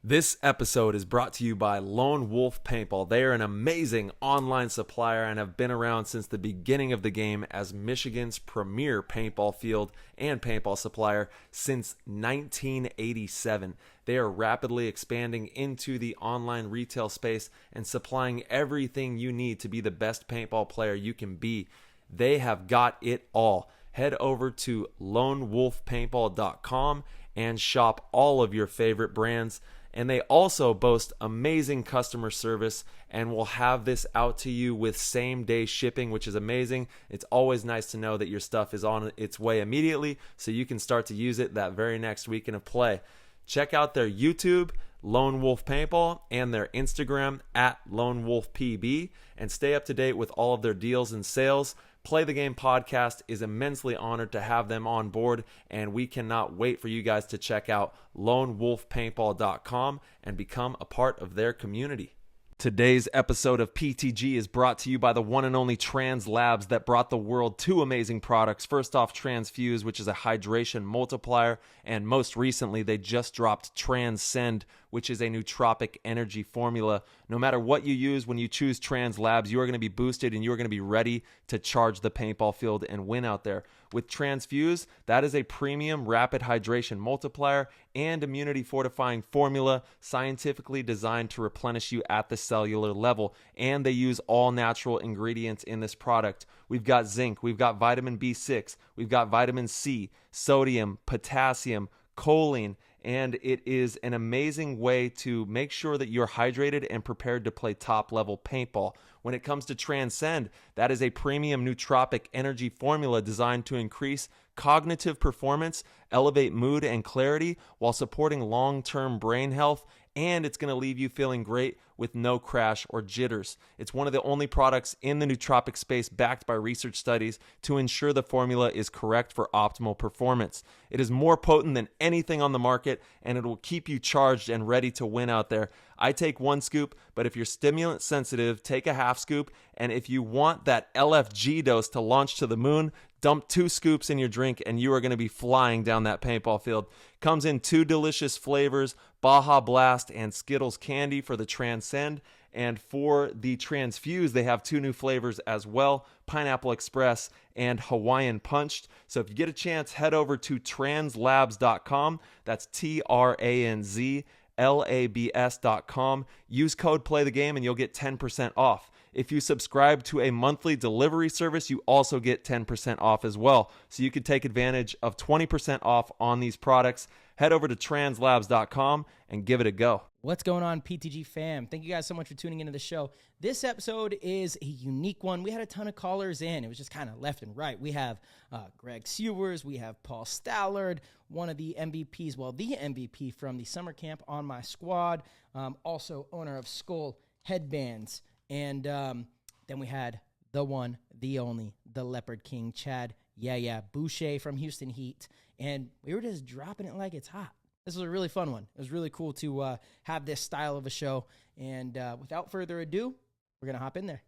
This episode is brought to you by Lone Wolf Paintball. They are an amazing online supplier and have been around since the beginning of the game as Michigan's premier paintball field and paintball supplier since 1987. They are rapidly expanding into the online retail space and supplying everything you need to be the best paintball player you can be. They have got it all. Head over to lonewolfpaintball.com and shop all of your favorite brands. And they also boast amazing customer service and will have this out to you with same day shipping, which is amazing. It's always nice to know that your stuff is on its way immediately so you can start to use it that very next weekend of play. Check out their YouTube, Lone Wolf Paintball, and their Instagram at Lone Wolf PB, and stay up to date with all of their deals and sales. Play the Game podcast is immensely honored to have them on board, and we cannot wait for you guys to check out lonewolfpaintball.com and become a part of their community. Today's episode of PTG is brought to you by the one and only Trans Labs that brought the world two amazing products. First off, Transfuse, which is a hydration multiplier, and most recently, they just dropped Transcend, which is a nootropic energy formula. No matter what you use, when you choose Trans Labs, you are going to be boosted and you are going to be ready to charge the paintball field and win out there. With Transfuse, that is a premium rapid hydration multiplier and immunity fortifying formula scientifically designed to replenish you at the cellular level. And they use all natural ingredients in this product. We've got zinc, we've got vitamin B6, we've got vitamin C, sodium, potassium, choline, and it is an amazing way to make sure that you're hydrated and prepared to play top level paintball. When it comes to Transcend, that is a premium nootropic energy formula designed to increase cognitive performance, elevate mood and clarity while supporting long-term brain health, and it's going to leave you feeling great with no crash or jitters. It's one of the only products in the nootropic space backed by research studies to ensure the formula is correct for optimal performance. It is more potent than anything on the market, and it will keep you charged and ready to win out there. I take one scoop, but if you're stimulant sensitive, take a half scoop. And if you want that LFG dose to launch to the moon, dump 2 scoops in your drink and you are going to be flying down that paintball field. Comes in 2 delicious flavors, Baja Blast and Skittles Candy for the Transcend. And for the Transfuse, they have 2 new flavors as well, Pineapple Express and Hawaiian Punched. So if you get a chance, head over to translabs.com. That's TRANZLABS.com. Use code PLAYTHEGAME and you'll get 10% off. If you subscribe to a monthly delivery service, you also get 10% off as well. So you can take advantage of 20% off on these products. Head over to translabs.com and give it a go. What's going on, PTG fam? Thank you guys so much for tuning into the show. This episode is a unique one. We had a ton of callers in. It was just kind of left and right. We have Greg Siewers. We have Paul Stallard, one of the MVPs, well, the MVP from the summer camp on my squad, also owner of Skull Headbands. And then we had the one, the only, the Leopard King, Chad YaYa Bouchez from Houston Heat. And we were just dropping it like it's hot. This was a really fun one. It was really cool to have this style of a show. And without further ado, we're going to hop in there.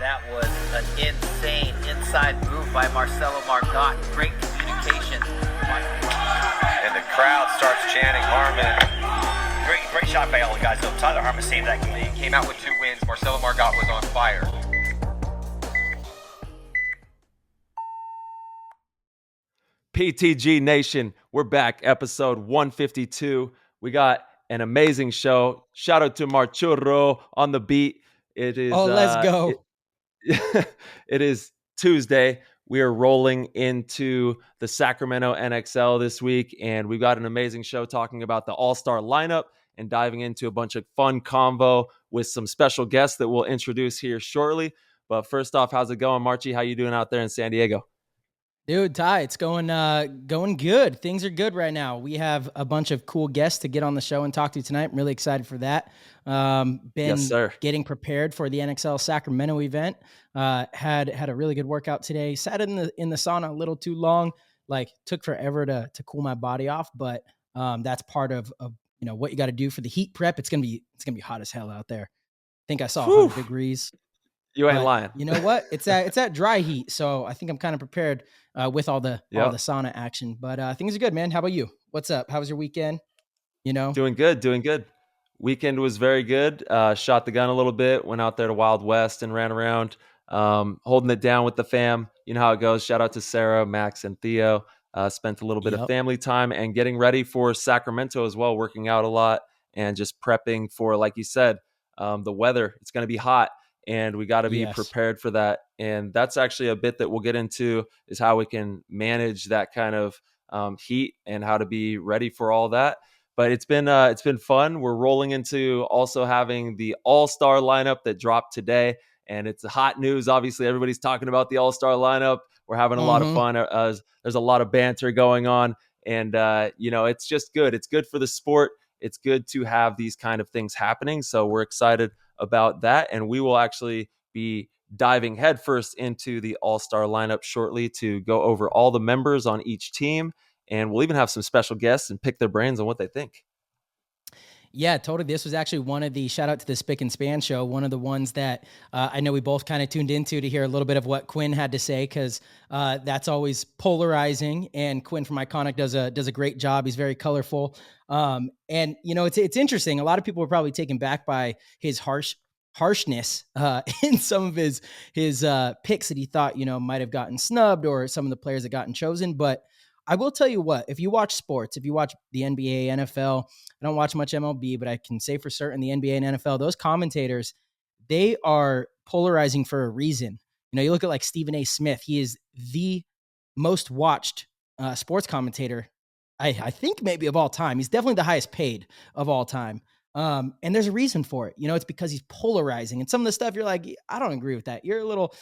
That was an insane inside move by Marcelo Margot. Great communication. And the crowd starts chanting Harmon. Great shot by all the guys. So Tyler Harmon saved that game. He came out with 2 wins. Marcelo Margot was on fire. PTG Nation, we're back, episode 152. We got an amazing show. Shout out to Marchurro on the beat. It is let's go. It is Tuesday. We are rolling into the Sacramento NXL this week, and we've got an amazing show talking about the all-star lineup and diving into a bunch of fun convo with some special guests that we'll introduce here shortly. But first off, how's it going, Marchie? How you doing out there in San Diego? Dude, Ty, it's going good. Things are good right now. We have a bunch of cool guests to get on the show and talk to tonight. I'm really excited for that. Yes, sir. Getting prepared for the NXL Sacramento event. Had a really good workout today. Sat in the sauna a little too long. Like, took forever to cool my body off, but that's part of what you got to do for the heat prep. It's gonna be hot as hell out there. I think I saw 100 degrees. You ain't But lying. you know what? It's at dry heat, so I think I'm kind of prepared with all the sauna action. But things are good, man. How about you? What's up? How was your weekend? You know, Doing good, doing good. Weekend was very good. Shot the gun a little bit, went out there to Wild West and ran around, holding it down with the fam. You know how it goes. Shout out to Sarah, Max, and Theo. Spent a little bit of Yep. family time and getting ready for Sacramento as well, working out a lot and just prepping for, like you said, the weather. It's going to be hot and we got to be Yes. prepared for that. And that's actually a bit that we'll get into is how we can manage that kind of heat and how to be ready for all that. But it's been fun. We're rolling into also having the All-Star lineup that dropped today, and it's hot news. Obviously, everybody's talking about the All-Star lineup. We're having a lot of fun. There's a lot of banter going on, and it's just good. It's good for the sport. It's good to have these kind of things happening. So we're excited about that, and we will actually be diving headfirst into the All-Star lineup shortly to go over all the members on each team. And we'll even have some special guests and pick their brains on what they think. Yeah, totally. This was actually one of the shout out to the Spick and Span show. One of the ones that I know we both kind of tuned into to hear a little bit of what Quinn had to say, because that's always polarizing. And Quinn from Iconic does a great job. He's very colorful. And it's interesting. A lot of people were probably taken back by his harshness in some of his picks that he thought might have gotten snubbed, or some of the players that gotten chosen. But I will tell you what, if you watch sports, if you watch the NBA, NFL, I don't watch much MLB, but I can say for certain the NBA and NFL, those commentators, they are polarizing for a reason. You look at like Stephen A. Smith. He is the most watched sports commentator, I think maybe of all time. He's definitely the highest paid of all time. And there's a reason for it. It's because he's polarizing. And some of the stuff you're like, I don't agree with that. You're a little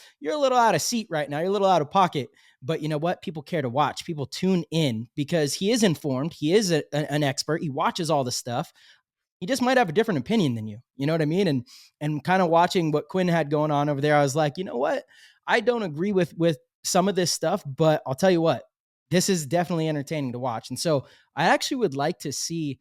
out of seat right now. You're a little out of pocket. But you know what? People care to watch. People tune in because he is informed. He is an expert. He watches all the stuff. He just might have a different opinion than you. You know what I mean? And kind of watching what Quinn had going on over there, I was like, you know what? I don't agree with some of this stuff, but I'll tell you what, this is definitely entertaining to watch. And so I actually would like to see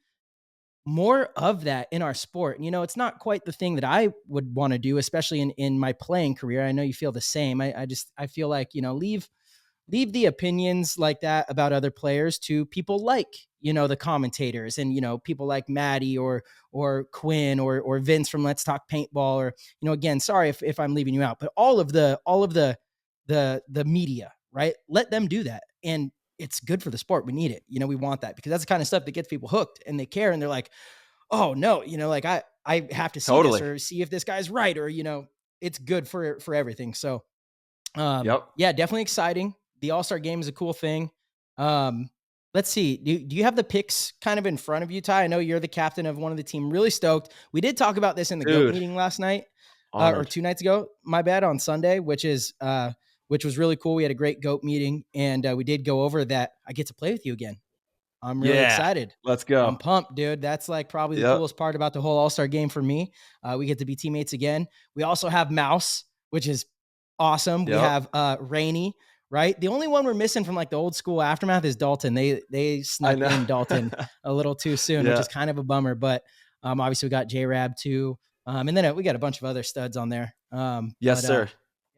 more of that in our sport. It's not quite the thing that I would want to do, especially in my playing career. I know you feel the same. I feel like, leave the opinions like that about other players to people like, the commentators and, people like Maddie or Quinn or Vince from Let's Talk Paintball, or, again, sorry if I'm leaving you out, but all of the media, right? Let them do that. And it's good for the sport. We need it. We want that because that's the kind of stuff that gets people hooked and they care. And they're like, oh no, like I have to see this or see if this guy's right, or, it's good for everything. So, yeah, definitely exciting. The All-Star game is a cool thing. Let's see. Do you have the picks kind of in front of you, Ty? I know you're the captain of one of the team. Really stoked. We did talk about this in the GOAT meeting last night or 2 nights ago. My bad, on Sunday, which was really cool. We had a great GOAT meeting, and we did go over that. I get to play with you again. I'm really excited. Let's go. I'm pumped, dude. That's like probably the coolest part about the whole All-Star game for me. We get to be teammates again. We also have Mouse, which is awesome. We have Rainey. Right. The only one we're missing from like the old school Aftermath is Dalton. They snuck in Dalton a little too soon, which is kind of a bummer. But obviously we got J-Rab too. And then we got a bunch of other studs on there. Sir.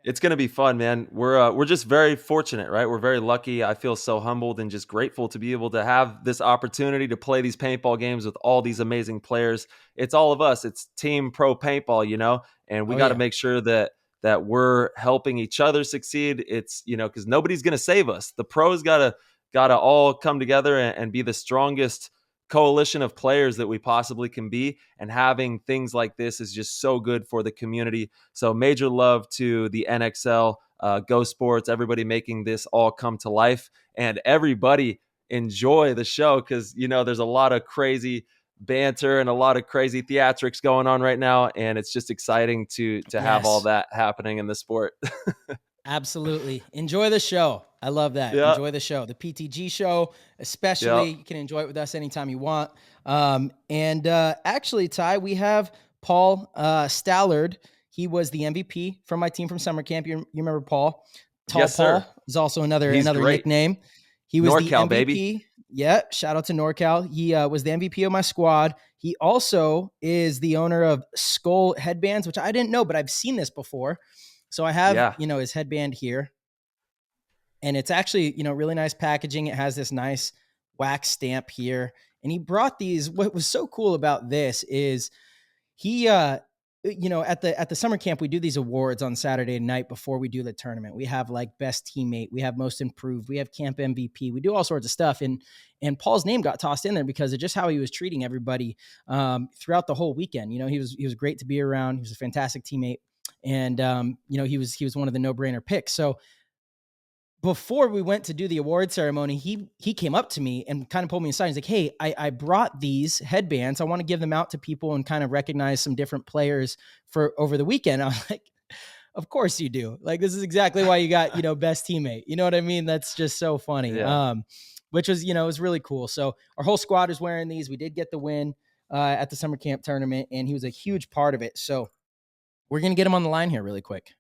It's going to be fun, man. We're just very fortunate, right? We're very lucky. I feel so humbled and just grateful to be able to have this opportunity to play these paintball games with all these amazing players. It's all of us. It's Team Pro Paintball, and we got to make sure that we're helping each other succeed. It's, because nobody's going to save us. The pros got to all come together and be the strongest coalition of players that we possibly can be. And having things like this is just so good for the community. So major love to the NXL, Go Sports, everybody making this all come to life, and everybody enjoy the show. Cause there's a lot of crazy banter and a lot of crazy theatrics going on right now, and it's just exciting to have all that happening in the sport. Absolutely. Enjoy the show. I lallove that. Enjoy the show. The PTG show, especially. You can enjoy it with us anytime you want. And actually, Ty, we have Paul Stallard. He was the MVP from my team from summer camp. You remember Paul? Tall Paul is also another great. nickname. He was NorCal, the MVP. baby. Yeah, shout out to NorCal. He was the MVP of my squad. He also is the owner of Skull Headbands, which I didn't know, but I've seen this before. So I have, Yeah. his headband here. And it's actually, really nice packaging. It has this nice wax stamp here. And he brought these. What was so cool about this is he at the summer camp, we do these awards on Saturday night before we do the tournament. We have like best teammate, we have most improved, we have camp MVP, we do all sorts of stuff. And Paul's name got tossed in there because of just how he was treating everybody throughout the whole weekend. He was great to be around. He was a fantastic teammate. And he was one of the no-brainer picks. So before we went to do the award ceremony, he came up to me and kind of pulled me aside. He's like, "Hey, I brought these headbands. I want to give them out to people and kind of recognize some different players for over the weekend." I'm like, "Of course you do. Like, this is exactly why you got, best teammate." You know what I mean? That's just so funny. Yeah. Which was, it was really cool. So our whole squad is wearing these. We did get the win at the summer camp tournament, and he was a huge part of it. So we're going to get him on the line here really quick.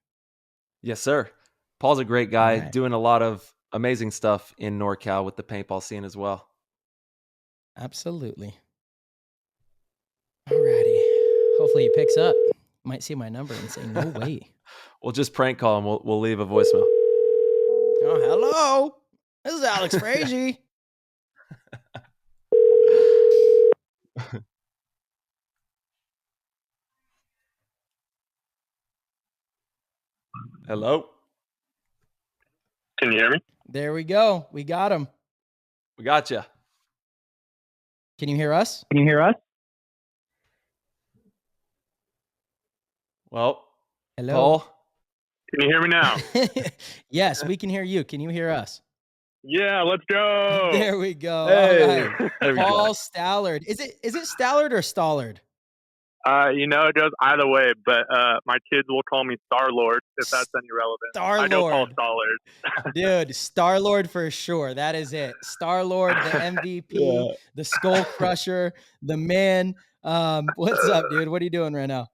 Yes, sir. Paul's a great guy, Right. doing a lot of amazing stuff in NorCal with the paintball scene as well. Absolutely. Alrighty. Hopefully he picks up. Might see my number and say, "No way." We'll just prank call him. We'll leave a voicemail. Oh, hello. This is Alex Frazee. Hello? Can you hear me? There we go. We got him. We got you. Can you hear us? Can you hear us? Well, Hello. Paul? Can you hear me now? Yes, we can hear you. Can you hear us? Yeah, let's go. There we go. Hey. All right. There we Paul go. Stallard. Is it Stallard or Stallard? It goes either way, but my kids will call me Star Lord if that's any relevant. I go Paul Stallard. Stallard. Dude, Star-Lord for sure. That is it. Star-Lord, the MVP, the Skull Crusher, the man. What's up, dude? What are you doing right now?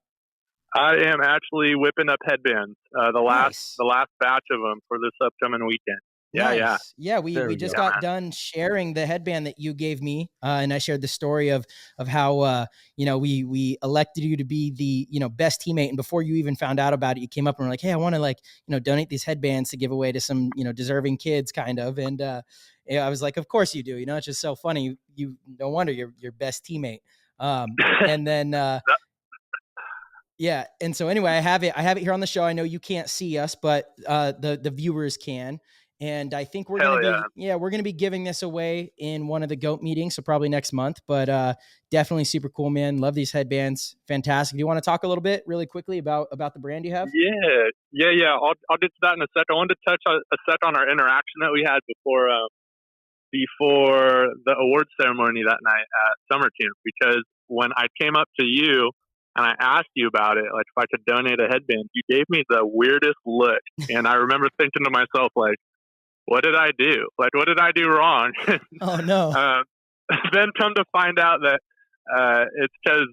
I am actually whipping up headbands. The Nice. last batch of them for this upcoming weekend. Yeah, Nice. Yeah, we There we just go. got done sharing the headband that you gave me, and I shared the story of how we elected you to be the best teammate, and before you even found out about it, you came up and were like, "Hey, I want to donate these headbands to give away to some deserving kids," kind of, and I was like, "Of course you do." It's just so funny. You no wonder you're your best teammate. And then yeah, and so anyway, I have it here on the show. I know you can't see us, but the viewers can. And I think we're gonna be giving this away in one of the GOAT meetings, so probably next month. But definitely super cool, man. Love these headbands, fantastic. Do you want to talk a little bit, really quickly, about the brand you have? Yeah. I'll get to that in a second. I wanted to touch a sec on our interaction that we had before the award ceremony that night at summer camp, because when I came up to you and I asked you about it, like if I could donate a headband, you gave me the weirdest look, and I remember thinking to myself, like, what did I do? Like, what did I do wrong? Oh no! Then come to find out that it's because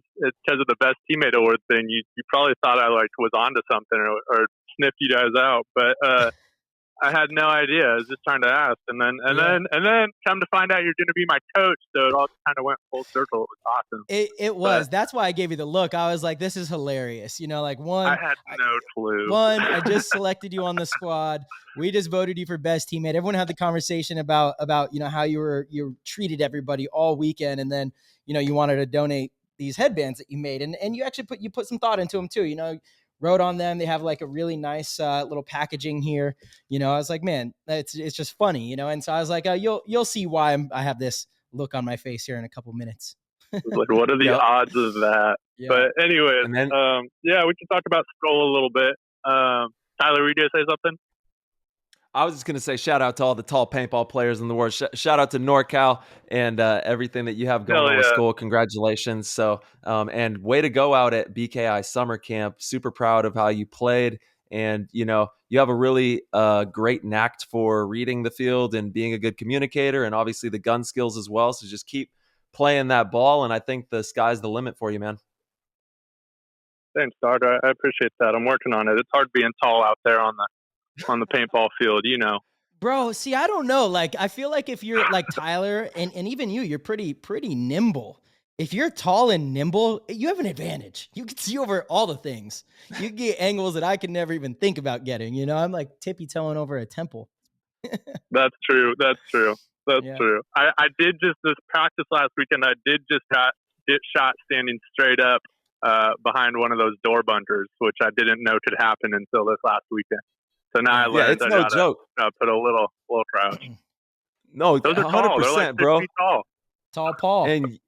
of the best teammate award thing. You probably thought I was onto something or sniffed you guys out, but I had no idea. I was just trying to ask, and then come to find out you're going to be my coach. So it all kind of went full circle. It was awesome. It was. That's why I gave you the look. I was like, this is hilarious. I had no clue. I just selected you on the squad. We just voted you for best teammate. Everyone had the conversation about how you treated everybody all weekend, and then you wanted to donate these headbands that you made, and you actually put some thought into them too. Wrote on them. They have like a really nice little packaging here. I was like, man, it's just funny, And so I was like, you'll see why I have this look on my face here in a couple minutes. Like, what are the odds of that? Yeah. But anyways, we can talk about Skull a little bit. Tyler, were you going to say something? I was just going to say shout out to all the tall paintball players in the world. Shout out to NorCal and everything that you have going on with school. Congratulations. So, and way to go out at BKI summer camp. Super proud of how you played. And, you have a really great knack for reading the field and being a good communicator, and obviously the gun skills as well. So just keep playing that ball. And I think the sky's the limit for you, man. Thanks, Doug. I appreciate that. I'm working on it. It's hard being tall out there on the paintball field, Bro, see, I don't know. Like, I feel like if you're like Tyler and even you're pretty nimble. If you're tall and nimble, you have an advantage. You can see over all the things. You can get angles that I can never even think about getting. You know, I'm like tippy-toeing over a temple. That's true. That's true. That's Yeah. true. I did just this practice last weekend. I did just get shot standing straight up behind one of those door bunkers, which I didn't know could happen until this last weekend. So now I learned it's I no gotta joke. put a little crouch. No, Those are 100%, tall. They're like 6 bro. feet tall. Tall Paul. And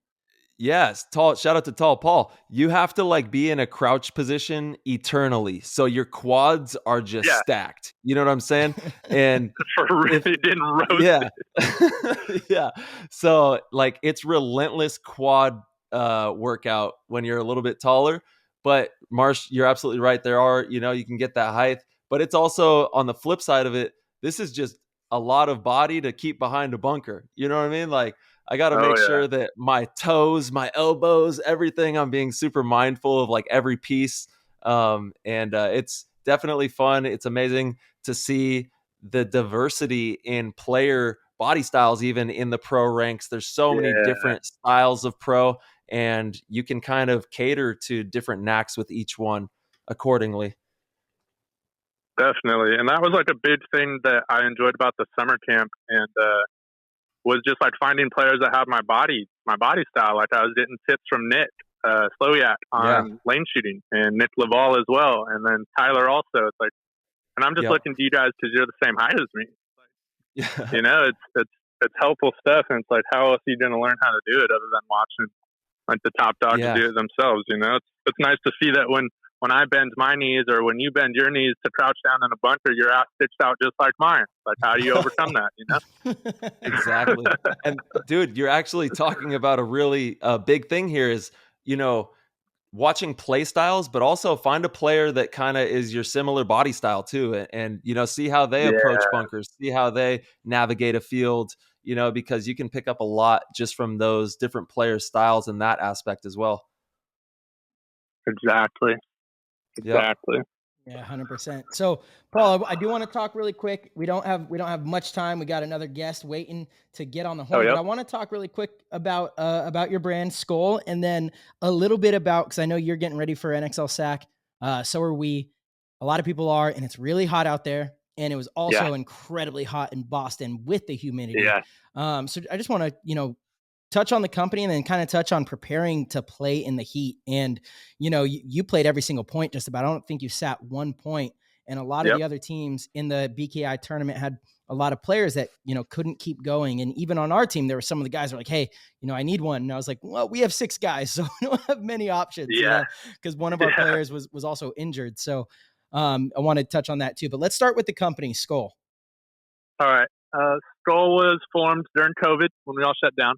yes, tall. Shout out to Tall Paul. You have to like be in a crouch position eternally, so your quads are just stacked. You know what I'm saying? And For real, it didn't roast. yeah, yeah. So like it's relentless quad workout when you're a little bit taller. But Marsh, you're absolutely right. There are, you can get that height, but it's also on the flip side of it. This is just a lot of body to keep behind a bunker. You know what I mean? Like I got to make sure that my toes, my elbows, everything, I'm being super mindful of like every piece. And it's definitely fun. It's amazing to see the diversity in player body styles, even in the pro ranks. There's so many different styles of pro, and you can kind of cater to different knacks with each one accordingly. Definitely. And that was like a big thing that I enjoyed about the summer camp, and was just like finding players that have my body style. Like I was getting tips from Nick Slowiak on lane shooting, and Nick Laval as well, and then Tyler also. It's like, and I'm just looking to you guys because you're the same height as me. Like, it's helpful stuff, and it's like, how else are you going to learn how to do it other than watching like the top dogs do it themselves? It's nice to see that when I bend my knees or when you bend your knees to crouch down in a bunker, your ass stitched out just like mine. Like, how do you overcome that? Exactly. And dude, you're actually talking about a really big thing here is, watching play styles, but also find a player that kind of is your similar body style too. And see how they approach bunkers, see how they navigate a field, because you can pick up a lot just from those different player styles in that aspect as well. Exactly. Yep. Yeah, 100%. So, Paul, I do want to talk really quick. We don't have much time. We got another guest waiting to get on the horn. But I want to talk really quick about your brand Skull, and then a little bit about, because I know you're getting ready for NXL Sac. So are we. A lot of people are, and it's really hot out there. And it was also incredibly hot in Boston with the humidity. Yeah. So I just want to, touch on the company and then kind of touch on preparing to play in the heat. And, you played every single point just about. I don't think you sat 1 point. And a lot of the other teams in the BKI tournament had a lot of players that, couldn't keep going. And even on our team, there were some of the guys who were like, hey, I need one. And I was like, well, we have 6 guys, so we don't have many options. Because one of our players was also injured. So I want to touch on that too. But let's start with the company, Skull. All right. Skull was formed during COVID when we all shut down.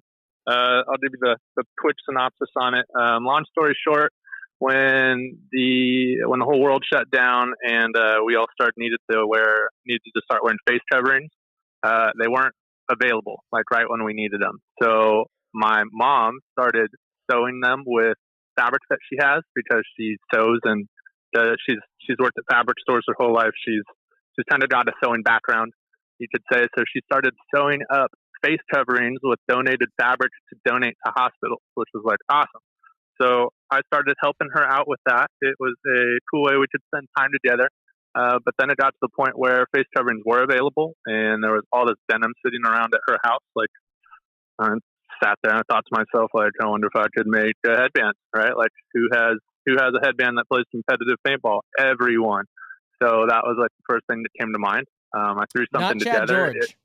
I'll give you the quick synopsis on it. Long story short, when the whole world shut down and we all needed to start wearing face coverings, they weren't available like right when we needed them. So my mom started sewing them with fabrics that she has because she sews and she's worked at fabric stores her whole life. She's kind of got a sewing background, you could say. So she started sewing up face coverings with donated fabrics to donate to hospitals, which was like awesome. So I started helping her out with that. It was a cool way we could spend time together. But then it got to the point where face coverings were available, and there was all this denim sitting around at her house. Like, I sat there and I thought to myself, like, I wonder if I could make a headband, right? Like, who has a headband that plays competitive paintball? Everyone. So that was like the first thing that came to mind. I threw something Not Chad together. George.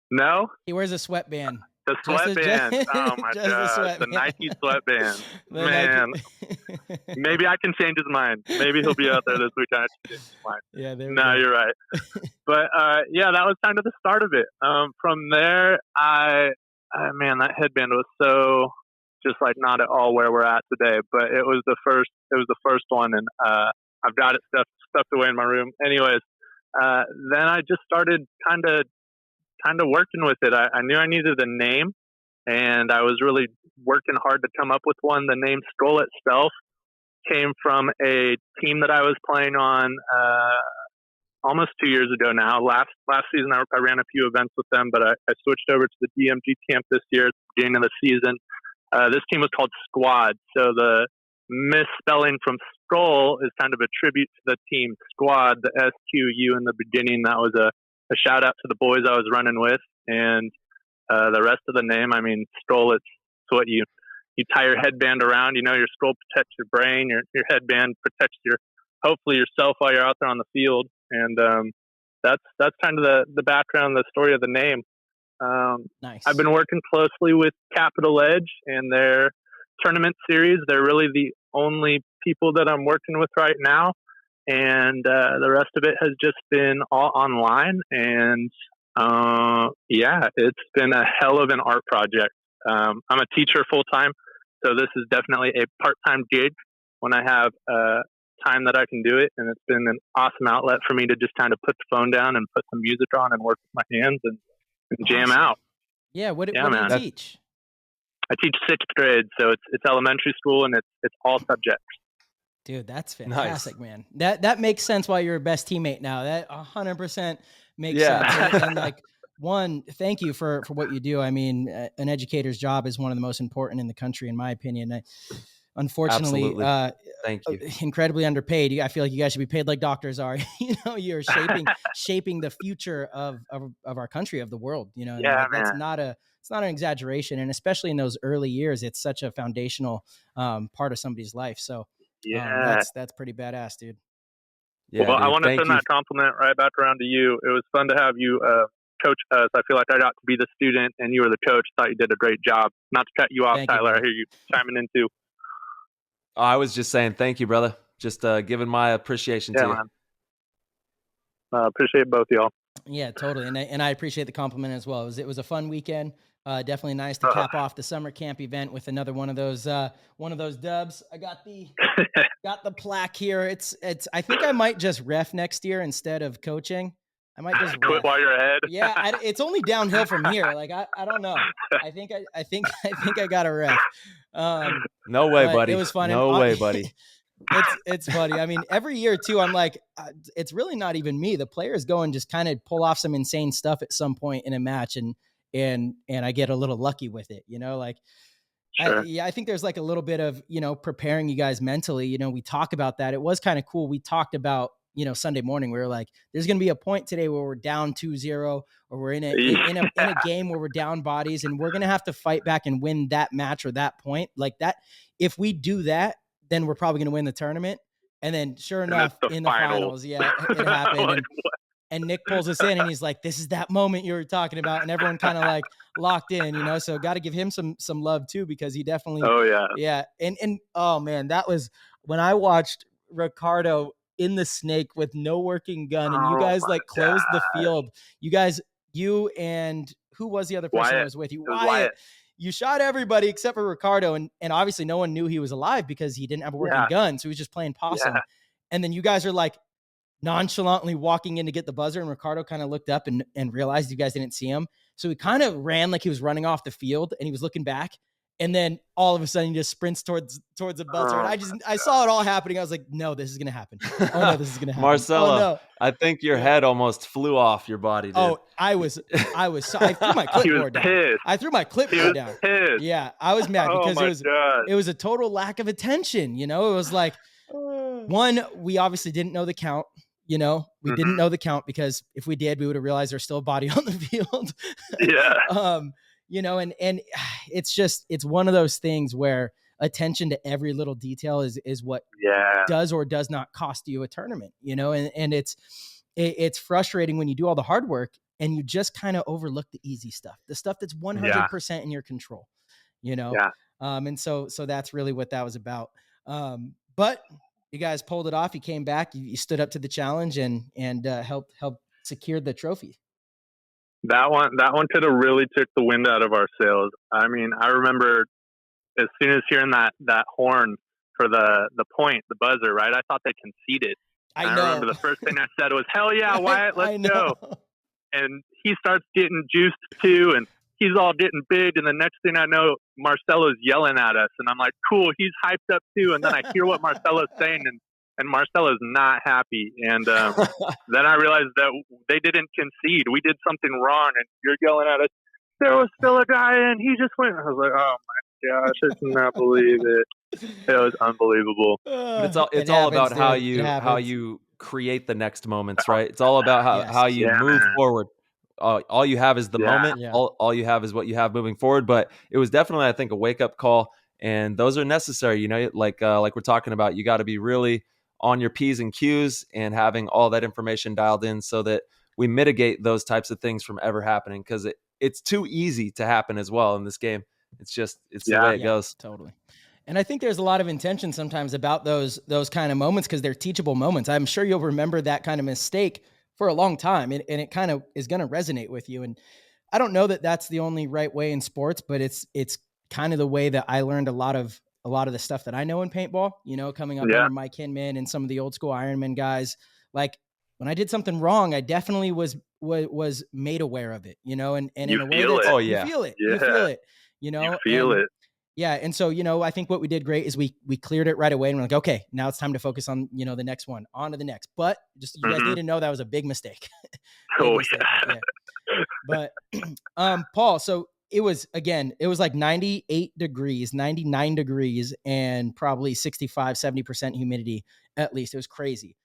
No? He wears a sweatband. The sweatband. Oh my god. The Nike sweatband. Man. Maybe I can change his mind. Maybe he'll be out there this week. I can change his mind. Yeah, you're right. But that was kind of the start of it. From there, that headband was so just like not at all where we're at today. But it was the first one, and I've got it stuffed away in my room. Anyways, then I just started kind of working with it. I knew I needed a name, and I was really working hard to come up with one. The name Skull itself came from a team that I was playing on almost 2 years ago now. Last season, I ran a few events with them, but I switched over to the DMG camp this year at the beginning of the season. This team was called Squad. So the misspelling from Skull is kind of a tribute to the team Squad, the SQU in the beginning. That was a shout out to the boys I was running with. And the rest of the name, I mean, Skull, it's what you tie your headband around. You know, your skull protects your brain. Your headband protects hopefully yourself while you're out there on the field. And that's kind of the background, the story of the name. Nice. I've been working closely with Capital Edge and their tournament series. They're really the only people that I'm working with right now. And the rest of it has just been all online. And it's been a hell of an art project. I'm a teacher full time, so this is definitely a part-time gig when I have time that I can do it. And it's been an awesome outlet for me to just kind of put the phone down and put some music on and work with my hands and jam out. Yeah. What do you teach? I teach 6th grade, so it's elementary school, and it's all subjects. Dude, that's fantastic, man. That makes sense why you're a best teammate now. That 100% makes sense. And like, one, thank you for what you do. I mean, an educator's job is one of the most important in the country, in my opinion. Unfortunately, thank you. Incredibly underpaid. I feel like you guys should be paid like doctors are. You know, you're shaping the future of our country, of the world. You know, that's it's not an exaggeration, and especially in those early years, it's such a foundational part of somebody's life. So, that's pretty badass, dude. Yeah, well, I want to send that compliment right back around to you. It was fun to have you coach us. I feel like I got to be the student and you were the coach. Thought you did a great job. Not to cut you off, Tyler. I hear you chiming in too. I was just saying thank you, brother. Just giving my appreciation to you. Man. Appreciate both of y'all. Yeah, totally. And I appreciate the compliment as well. It was a fun weekend. Definitely nice to cap off the summer camp event with another one of those dubs. I got the plaque here. It's I think I might just ref next year instead of coaching. I might just quit while you're ahead. Yeah, it's only downhill from here. Like I don't know. I think I got a ref. No way, buddy. It was fun. No way, buddy. It's funny. I mean, every year too, I'm like, it's really not even me. The players go and just kind of pull off some insane stuff at some point in a match, and I get a little lucky with it, you know, like, sure. I think there's like a little bit of, you know, preparing you guys mentally. You know, we talk about that. It was kind of cool. We talked about, you know, Sunday morning, we were like, there's going to be a point today where we're down 2-0, or we're in a game where we're down bodies, and we're going to have to fight back and win that match or that point like that. If we do that, then we're probably going to win the tournament. And then sure enough, in the finals, it happened. And Nick pulls us in and he's like, this is that moment you were talking about. And everyone kind of like locked in, you know, so got to give him some love too, because he definitely, yeah. And oh man, that was when I watched Ricardo in the snake with no working gun, and you guys like closed the field. You and who was the other person that was with you? Wyatt. You shot everybody except for Ricardo. And obviously no one knew he was alive because he didn't have a working gun. So he was just playing possum. Yeah. And then you guys are like nonchalantly walking in to get the buzzer, and Ricardo kind of looked up and realized you guys didn't see him. So he kind of ran like he was running off the field, and he was looking back. And then all of a sudden he just sprints towards the buzzer. And I saw it all happening. I was like, no, this is going to happen. Oh no, this is going to happen. Marcelo, oh, no. I think your head almost flew off your body, dude. Oh, I threw my clipboard down. I threw my clipboard down. Pissed. Yeah, I was mad because it was a total lack of attention. You know, it was like, one, we obviously didn't know the count. You know, we didn't know the count, because if we did, we would have realized there's still a body on the field. Yeah. You know, and it's one of those things where attention to every little detail is what does or does not cost you a tournament, you know, and it's frustrating when you do all the hard work and you just kind of overlook the easy stuff, the stuff that's 100% in your control, you know? Yeah. And so that's really what that was about. But you guys pulled it off. You came back, you stood up to the challenge and helped secure the trophy. That one could have really took the wind out of our sails. I mean, I remember as soon as hearing that horn for the point, the buzzer, right? I thought they conceded. I remember the first thing I said was, hell yeah, Wyatt, let's go. And he starts getting juiced too, and he's all getting big. And the next thing I know, Marcelo's yelling at us, and I'm like, cool, he's hyped up too. And then I hear what Marcelo's saying, and and Marcelo's not happy. And then I realized that they didn't concede. We did something wrong, and you're yelling at us, there was still a guy in, he just went. I was like, oh my gosh, I cannot believe it. It was unbelievable. It's all about how you create the next moments, right? It's all about how you move forward. All you have is the moment. Yeah. All you have is what you have moving forward. But it was definitely, I think, a wake up call, and those are necessary. You know, like we're talking about, you got to be really on your P's and Q's and having all that information dialed in so that we mitigate those types of things from ever happening, because it's too easy to happen as well in this game. It's the way it goes. Totally. And I think there's a lot of intention sometimes about those kind of moments, because they're teachable moments. I'm sure you'll remember that kind of mistake for a long time, and it kind of is going to resonate with you. And I don't know that that's the only right way in sports, but it's kind of the way that I learned a lot of the stuff that I know in paintball, you know, coming up under Mike Hinman and some of the old school Ironman guys. Like, when I did something wrong, I definitely was made aware of it, you know, and in a way that you feel it, you feel it, you know, you feel it. Yeah. And so, you know, I think what we did great is we cleared it right away, and we're like, okay, now it's time to focus on, you know, the next one, on to the next. But just, you guys need to know that was a big mistake. Yeah. But Paul, so it was like 98 degrees, 99 degrees, and probably 65-70% humidity at least. It was crazy.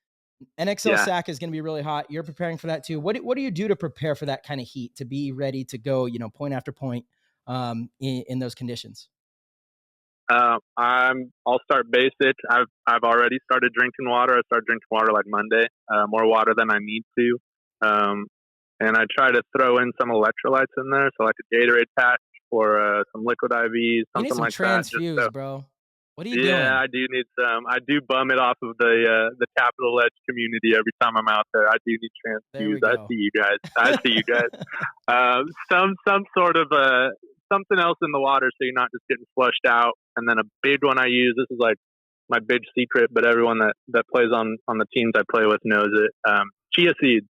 NXL Sac is going to be really hot. You're preparing for that too. What do you do to prepare for that kind of heat, to be ready to go, you know, point after point in those conditions? I'll start basic. I've already started drinking water. I started drinking water like Monday, more water than I need to. And I try to throw in some electrolytes in there, so like a Gatorade patch or some liquid IVs, something like that. Transfuse, bro. What are you doing? Yeah, I do need some. I do bum it off of the Capitol Edge community every time I'm out there. I do need transfuse. I see you guys. Some sort of something else in the water, so you're not just getting flushed out. And then a big one I use. This is like my big secret, but everyone that plays on the teams I play with knows it. Chia Seeds.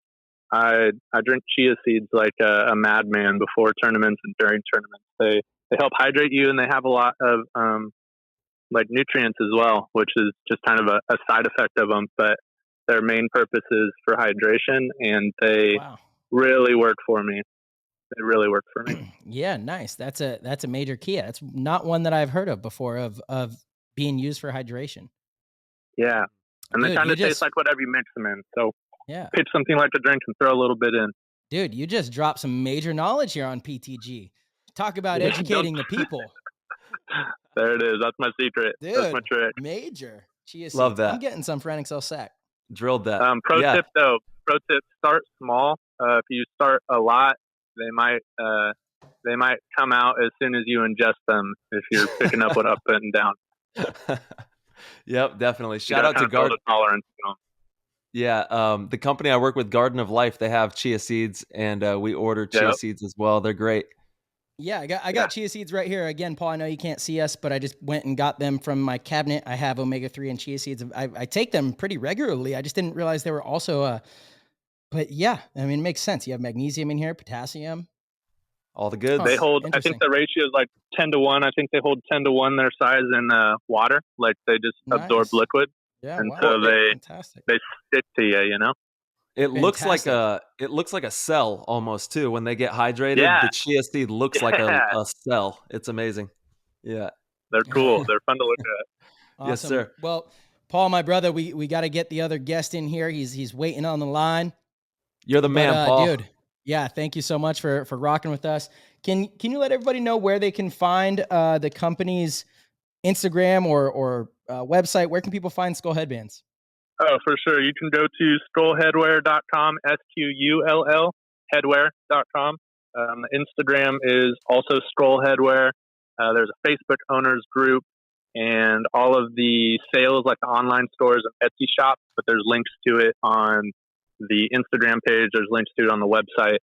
I drink Chia Seeds like a madman before tournaments and during tournaments. They help hydrate you, and they have a lot of like nutrients as well, which is just kind of a side effect of them, but their main purpose is for hydration, and they really work for me. They really work for me. Yeah, nice. That's a major key. That's not one that I've heard of before of being used for hydration. Yeah. And they kind of taste like whatever you mix them in. So pitch something like a drink and throw a little bit in. Dude, you just dropped some major knowledge here on PTG. Talk about educating the people. There it is. That's my secret. Dude, that's my trick. Major. Chia Seeds. Love that. I'm getting some for NXL Sac. Drilled that. Pro tip though. Start small. If you start a lot, they might come out as soon as you ingest them, if you're picking up what up and down. Yep, definitely. Shout out to Garden Tolerance. You know? Yeah, the company I work with, Garden of Life, they have Chia Seeds, and we order Chia Seeds as well. They're great. Yeah, I got Chia Seeds right here. Again, Paul, I know you can't see us, but I just went and got them from my cabinet. I have omega-3 and Chia Seeds. I take them pretty regularly. I just didn't realize they were also but yeah, I mean, it makes sense. You have magnesium in here, potassium. All the goods. They hold, I think the ratio is like 10-1. I think they hold 10-1 their size in water. Like they just absorb liquid. Yeah, and so they stick to you, you know? It looks like a cell almost too. When they get hydrated, the Chia Seed looks like a cell. It's amazing. Yeah. They're cool. They're fun to look at. Awesome. Yes, sir. Well, Paul, my brother, we got to get the other guest in here. He's waiting on the line. You're the man, Paul. Dude. Yeah, thank you so much for rocking with us. Can you let everybody know where they can find the company's Instagram or website? Where can people find Skull Headbands? Oh, for sure. You can go to skullheadwear.com, SQULL, headwear.com. The Instagram is also Skull Headwear. There's a Facebook owners group, and all of the sales, like the online stores and Etsy shop, but there's links to it on the Instagram page. There's links to it on the website,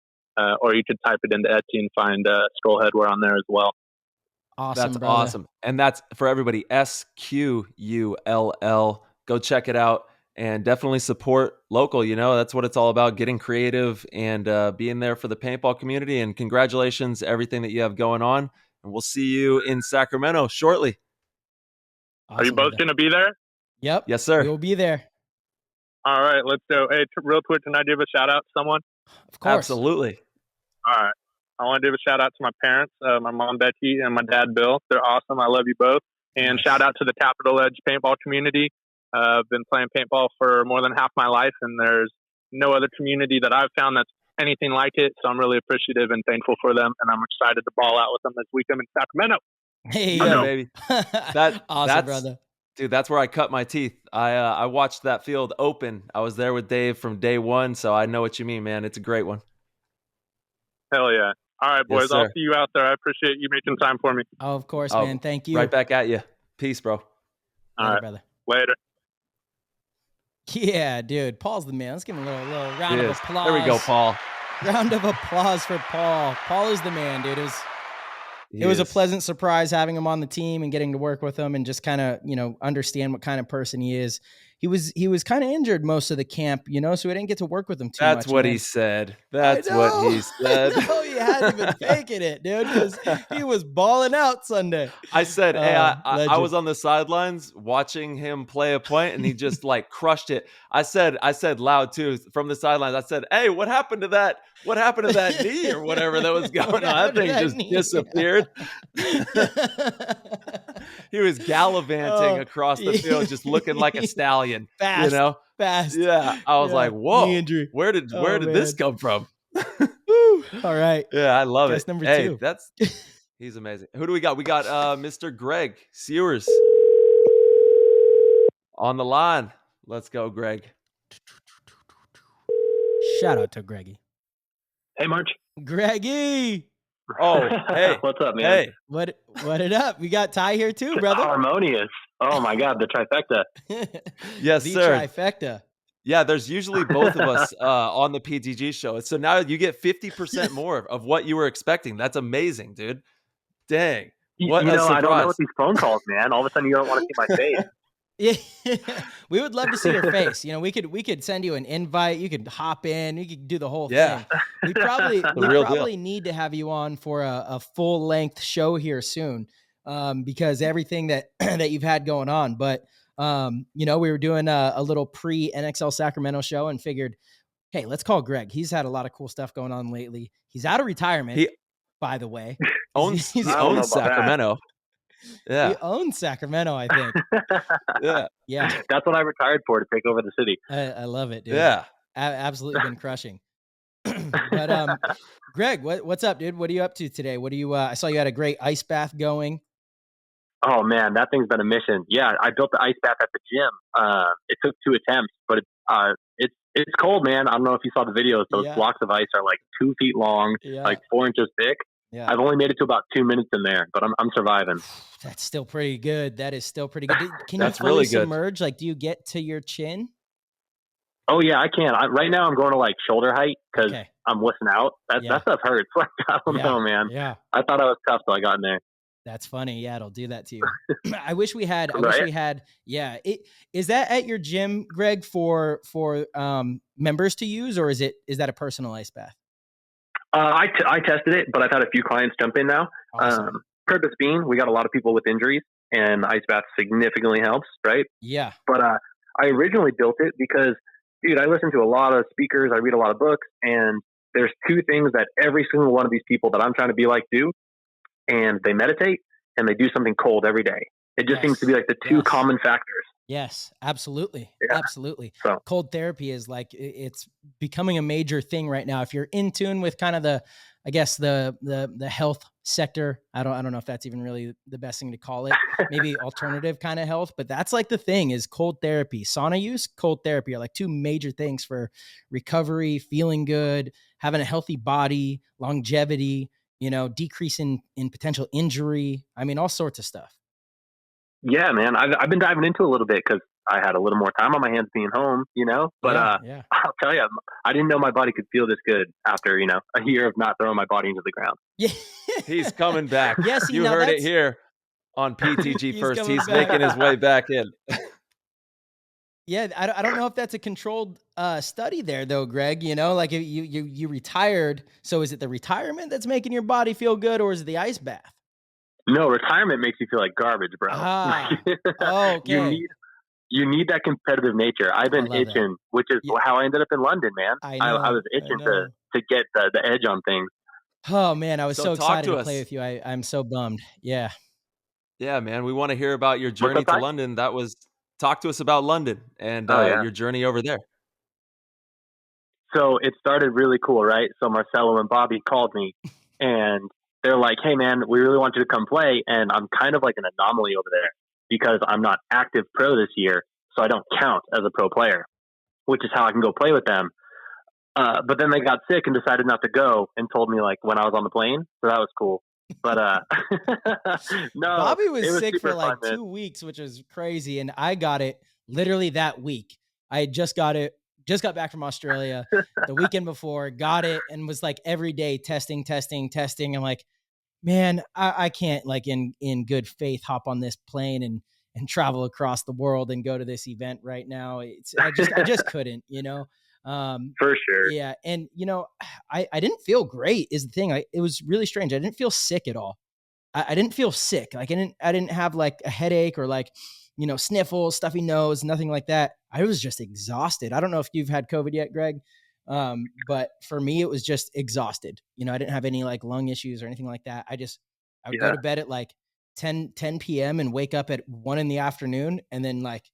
or you could type it into Etsy and find Skull Headwear on there as well. Awesome, that's brother. Awesome. And that's for everybody, SQULL. Go check it out and definitely support local. You know, that's what it's all about, getting creative and being there for the paintball community. And congratulations, everything that you have going on. And we'll see you in Sacramento shortly. Awesome. Are you both going to be there? Yep. Yes, sir. We'll be there. All right, let's go. Hey, real quick, can I give a shout out to someone? Of course. Absolutely. All right. I want to give a shout out to my parents, my mom, Becky, and my dad, Bill. They're awesome. I love you both. And shout out to the Capital Edge paintball community. I've been playing paintball for more than half my life, and there's no other community that I've found that's anything like it. So I'm really appreciative and thankful for them, and I'm excited to ball out with them this weekend in Sacramento. Hey, Yeah, baby. Awesome, brother. Dude, that's where I cut my teeth. I watched that field open. I was there with Dave from day one, so I know what you mean, man. It's a great one. Hell yeah. All right, boys. Yes, I'll sir. see you out there. I appreciate you making time for me. Oh, of course, man. Thank you. Right back at you. Peace, bro. All right, brother. Later. Yeah, dude. Paul's the man. Let's give him a little round of applause. There we go, Paul. Round of applause for Paul. Paul is the man, dude. It was a pleasant surprise having him on the team and getting to work with him and just kind of, understand what kind of person he is. He was kind of injured most of the camp, so we didn't get to work with him too much. That's what he said. That's what he said. No, he hadn't been faking it, dude. He was balling out Sunday. I said, hey, I was on the sidelines watching him play a point, and he just like crushed it. I said loud too from the sidelines. I said, hey, what happened to that? What happened to that knee or whatever that was going on? That thing just disappeared. He was gallivanting across the field, just looking like a stallion. Fast, fast. Yeah, I was like, whoa, where did this come from? All right. Yeah, I love it. Number hey, 2. He's amazing. Who do we got? We got Mr. Greg Siewers on the line. Let's go, Greg. Shout out to Greggy. Hey, March. Greggy. Oh, hey. What's up, man? Hey. What it up? We got Ty here too, brother. Harmonious. Oh my God, the trifecta. Yes, the sir. Trifecta. Yeah, there's usually both of us on the PTG show. So now you get 50% more of what you were expecting. That's amazing, dude. Dang. What a surprise. I don't know what these phone calls, man. All of a sudden you don't want to see my face. Yeah, we would love to see your face. We could send you an invite. You could hop in. You could do the whole thing. We probably need to have you on for a full length show here soon, because everything that you've had going on. But we were doing a little pre NXL Sacramento show and figured, hey, let's call Greg. He's had a lot of cool stuff going on lately. He's out of retirement, by the way. He owns Sacramento. Yeah. He owns Sacramento, I think. Yeah. That's what I retired for, to take over the city. I love it, dude. Yeah. Absolutely been crushing. But Greg, what's up, dude? What are you up to today? What do you I saw you had a great ice bath going. Oh man, that thing's been a mission. Yeah, I built the ice bath at the gym. It took 2 attempts, but it's cold, man. I don't know if you saw the videos. Those blocks of ice are like 2 feet long, like 4 inches thick. Yeah. I've only made it to about 2 minutes in there, but I'm surviving. That's still pretty good. That is still pretty good. Can you fully really submerge? Like, do you get to your chin? Oh yeah, I can. Right now I'm going to like shoulder height because I'm wussing out. That stuff hurts. I don't know, man. Yeah. I thought I was tough till I got in there. That's funny. Yeah, it'll do that to you. I wish we had. Yeah. Is that at your gym, Greg, for members to use, or is that a personal ice bath? I tested it, but I've had a few clients jump in now. Awesome. Purpose being, we got a lot of people with injuries, and ice bath significantly helps, right? Yeah. But I originally built it because, dude, I listen to a lot of speakers, I read a lot of books, and there's 2 things that every single one of these people that I'm trying to be like do, and they meditate and they do something cold every day. It just seems to be like the 2 common factors. Yes, absolutely. Yeah. Absolutely. So, cold therapy is like, it's becoming a major thing right now. If you're in tune with kind of the health sector, I don't know if that's even really the best thing to call it, maybe alternative kind of health, but that's like the thing is cold therapy. Sauna use, cold therapy are like 2 major things for recovery, feeling good, having a healthy body, longevity, decrease in potential injury. I mean, all sorts of stuff. Yeah, man, I've been diving into a little bit because I had a little more time on my hands being home, but I'll tell you, I didn't know my body could feel this good after, a year of not throwing my body into the ground. Yeah. He's coming back. Yes, you heard it here on PTG first. He's making his way back in. Yeah, I don't know if that's a controlled study there, though, Greg. Like you retired. So is it the retirement that's making your body feel good, or is it the ice bath? No, retirement makes you feel like garbage, bro. Okay. you need that competitive nature. I've been itching, which is how I ended up in London, man. I was itching to get the edge on things. Oh man, I was so excited to play us. with you. I'm so bummed. Yeah. Yeah, man. We want to hear about your journey to London. Talk to us about London and your journey over there. So it started really cool, right? So Marcelo and Bobby called me and they're like, hey man, we really want you to come play. And I'm kind of like an anomaly over there because I'm not active pro this year. So I don't count as a pro player, which is how I can go play with them. But then they got sick and decided not to go and told me like when I was on the plane. So that was cool. But no, Bobby was sick for like fun, 2 weeks, which was crazy. And I got it literally that week. I just got back from Australia the weekend before, got it, and was like every day testing. I'm like, man, I can't like in good faith hop on this plane and travel across the world and go to this event right now. I just couldn't, you know? For sure. Yeah. And you know, I didn't feel great is the thing. It was really strange. I didn't feel sick at all. I didn't feel sick. Like I didn't have like a headache or like, you know, sniffles, stuffy nose, nothing like that. I was just exhausted. I don't know if you've had COVID yet, Greg. But for me, it was just exhausted. You know, I didn't have any like lung issues or anything like that. I would go to bed at like 10 PM and wake up at 1 PM and then like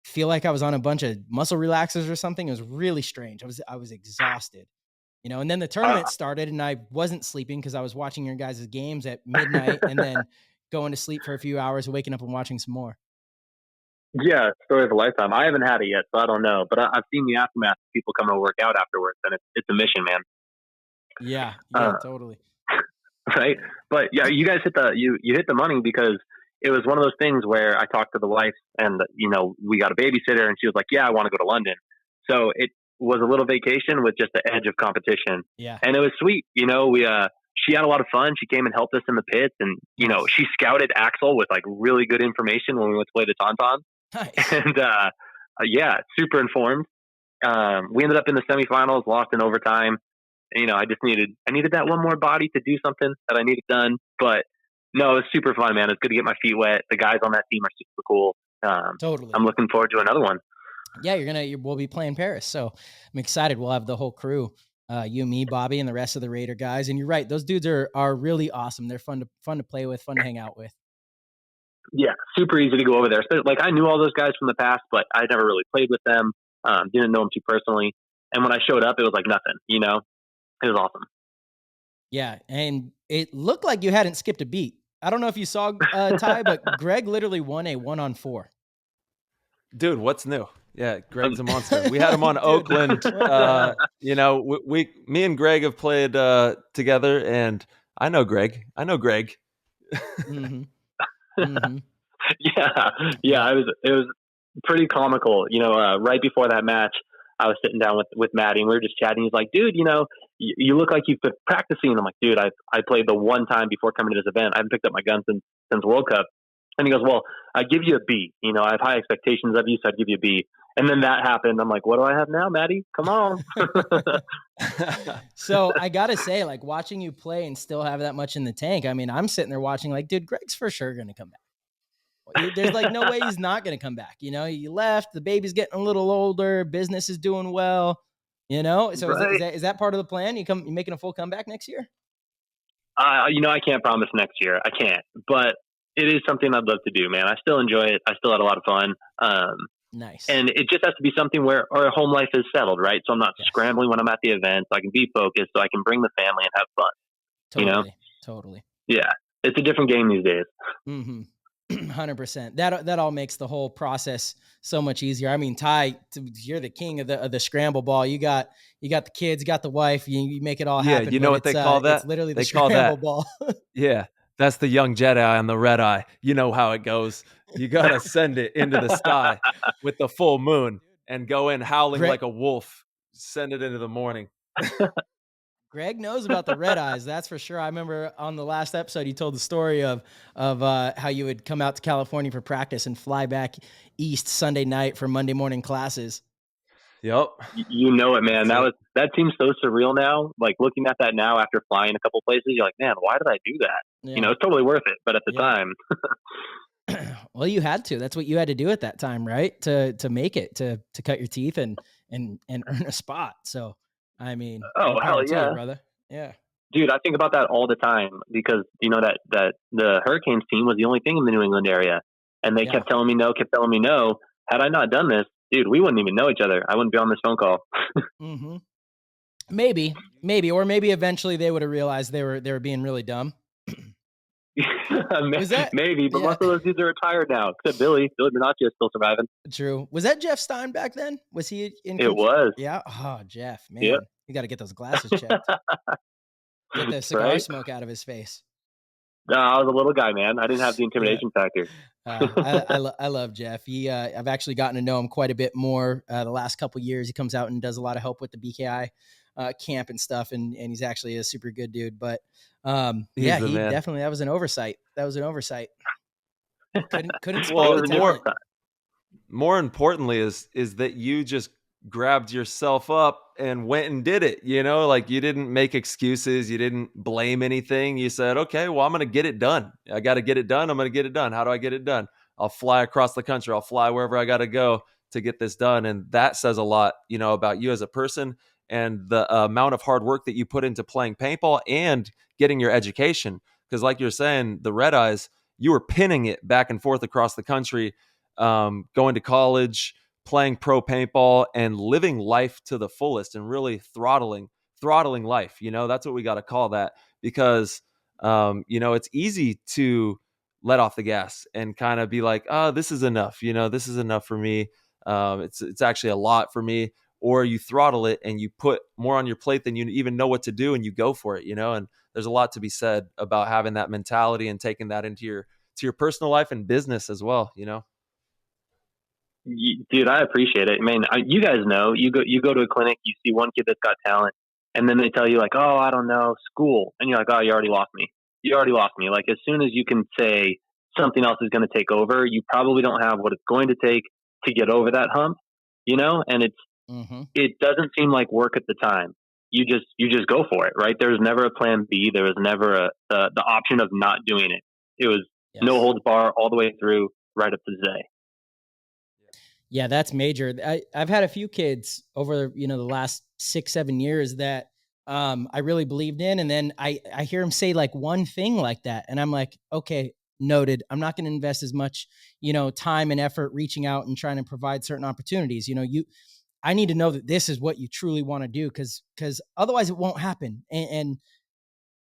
feel like I was on a bunch of muscle relaxers or something. It was really strange. I was exhausted, you know, and then the tournament started and I wasn't sleeping because I was watching your guys' games at midnight and then going to sleep for a few hours, waking up and watching some more. Yeah, story of a lifetime. I haven't had it yet, so I don't know. But I've seen the aftermath of people coming to work out afterwards, and it's a mission, man. Yeah, totally. Right, but yeah, you guys hit the money because it was one of those things where I talked to the wife, and you know we got a babysitter, and she was like, "Yeah, I want to go to London." So it was a little vacation with just the edge of competition. Yeah, and it was sweet. You know, she had a lot of fun. She came and helped us in the pits, and you know she scouted Axel with like really good information when we went to play the Tauntaun. Nice. And super informed. We ended up in the semifinals, lost in overtime. You know, I needed that one more body to do something that I needed done. But no, it was super fun, man. It's good to get my feet wet. The guys on that team are super cool. Totally. I'm looking forward to another one. Yeah, we'll be playing Paris, so I'm excited. We'll have the whole crew, you, me, Bobby, and the rest of the Raider guys. And you're right, those dudes are really awesome. They're fun to play with, fun to hang out with. Yeah, super easy to go over there. Like I knew all those guys from the past, but I never really played with them. Didn't know them too personally. And when I showed up, it was like nothing. You know, it was awesome. Yeah, and it looked like you hadn't skipped a beat. I don't know if you saw Ty, but Greg literally won a 1-on-4. Dude, what's new? Yeah, Greg's a monster. We had him on Oakland. You know, me and Greg have played together, and I know Greg. Mm-hmm. Mm-hmm. Yeah. It was pretty comical. You know, right before that match, I was sitting down with Maddie, and we were just chatting. He's like, "Dude, you know, you look like you've been practicing." I'm like, "Dude, I played the one time before coming to this event. I haven't picked up my gun since World Cup." And he goes, "Well, I give you a B. You know, I have high expectations of you, so I'd give you a B." And then that happened. I'm like, "What do I have now, Maddie? Come on." So I gotta say, like watching you play and still have that much in the tank. I mean, I'm sitting there watching, like, dude, Greg's for sure gonna come back. There's like no way he's not gonna come back. You know, you left, the baby's getting a little older, business is doing well. You know, so right. is that part of the plan? You making a full comeback next year? You know, I can't promise next year. I can't, but it is something I'd love to do, man. I still enjoy it. I still had a lot of fun. Nice. And it just has to be something where our home life is settled, right? So I'm not scrambling when I'm at the event, so I can be focused, so I can bring the family and have fun. Totally. You know? Totally. Yeah. It's a different game these days. Mm-hmm. 100%. That all makes the whole process so much easier. I mean, Ty, you're the king of the scramble ball. You got the kids, you got the wife, you make it all happen. Yeah, you know what they call that? It's literally the they call scramble that, ball. Yeah, that's the young Jedi on the red eye. You know how it goes. You got to send it into the sky with the full moon and go in howling like a wolf. Send it into the morning. Greg knows about the red eyes, that's for sure. I remember on the last episode, you told the story of how you would come out to California for practice and fly back east Sunday night for Monday morning classes. Yep. You know it, man. That seems so surreal now. Like looking at that now after flying a couple places, you're like, man, why did I do that? Yeah. You know, it's totally worth it. But at the time, Well, you had to. That's what you had to do at that time, right? To make it, to cut your teeth and earn a spot. So, I mean, Oh, more hell power to yeah. you, brother. Yeah. Dude, I think about that all the time because you know that the Hurricanes team was the only thing in the New England area, and they kept telling me no. Had I not done this, dude, we wouldn't even know each other. I wouldn't be on this phone call. Mm-hmm. Maybe, or maybe eventually they would have realized they were being really dumb. Was that maybe? But most of those dudes are retired now. Except Billy Bernacchi is still surviving. True. Was that Jeff Stein back then? Was he in? It was. Yeah. Oh, Jeff, man, Yep. You got to get those glasses checked. Get the cigar smoke out of his face. No, I was a little guy, man. I didn't have the intimidation factor. I love Jeff. I've actually gotten to know him quite a bit more the last couple of years. He comes out and does a lot of help with the BKI camp and stuff, and he's actually a super good dude. But definitely, that was an oversight. Couldn't spot the talent. More importantly is that you just grabbed yourself up and went and did it. You know, like you didn't make excuses. You didn't blame anything. You said, okay, well, I'm going to get it done. I got to get it done. I'm going to get it done. How do I get it done? I'll fly across the country. I'll fly wherever I got to go to get this done. And that says a lot, you know, about you as a person and the amount of hard work that you put into playing paintball and getting your education. Because like you're saying, the Red Eyes, you were pinning it back and forth across the country, going to college, playing pro paintball, and living life to the fullest and really throttling life. You know, that's what we got to call that, because, you know, it's easy to let off the gas and kind of be like, oh, this is enough. You know, this is enough for me. It's actually a lot for me. Or you throttle it and you put more on your plate than you even know what to do, and you go for it, you know. And there's a lot to be said about having that mentality and taking that into your personal life and business as well, you know. Dude, I appreciate it. I mean, you guys know, you go to a clinic, you see one kid that's got talent, and then they tell you like, oh, I don't know, school, and you're like, oh, you already lost me. Like, as soon as you can say something else is going to take over, you probably don't have what it's going to take to get over that hump, you know. And it doesn't seem like work at the time. You just go for it, right? There's never a plan B. There was never the option of not doing it. It was no holds bar all the way through, right up to today. Yeah, that's major. I've had a few kids over, you know, the last 6-7 years that I really believed in. And then I hear them say like one thing like that. And I'm like, okay, noted. I'm not going to invest as much, you know, time and effort reaching out and trying to provide certain opportunities. You know, I need to know that this is what you truly want to do, because otherwise it won't happen. And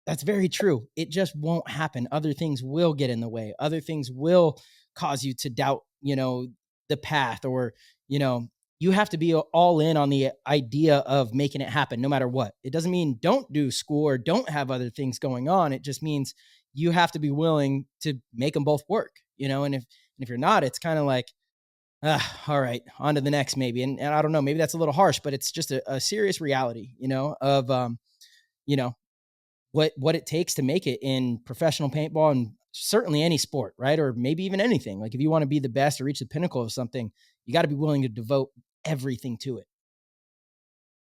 that's very true. It just won't happen. Other things will get in the way. Other things will cause you to doubt, you know, the path, or, you know, you have to be all in on the idea of making it happen no matter what. It doesn't mean don't do school or don't have other things going on. It just means you have to be willing to make them both work, you know. And if you're not, it's kind of like, all right, on to the next maybe. And I don't know, maybe that's a little harsh, but it's just a serious reality, you know, of, you know, what it takes to make it in professional paintball and certainly any sport, right? Or maybe even anything. Like if you want to be the best or reach the pinnacle of something, you got to be willing to devote everything to it.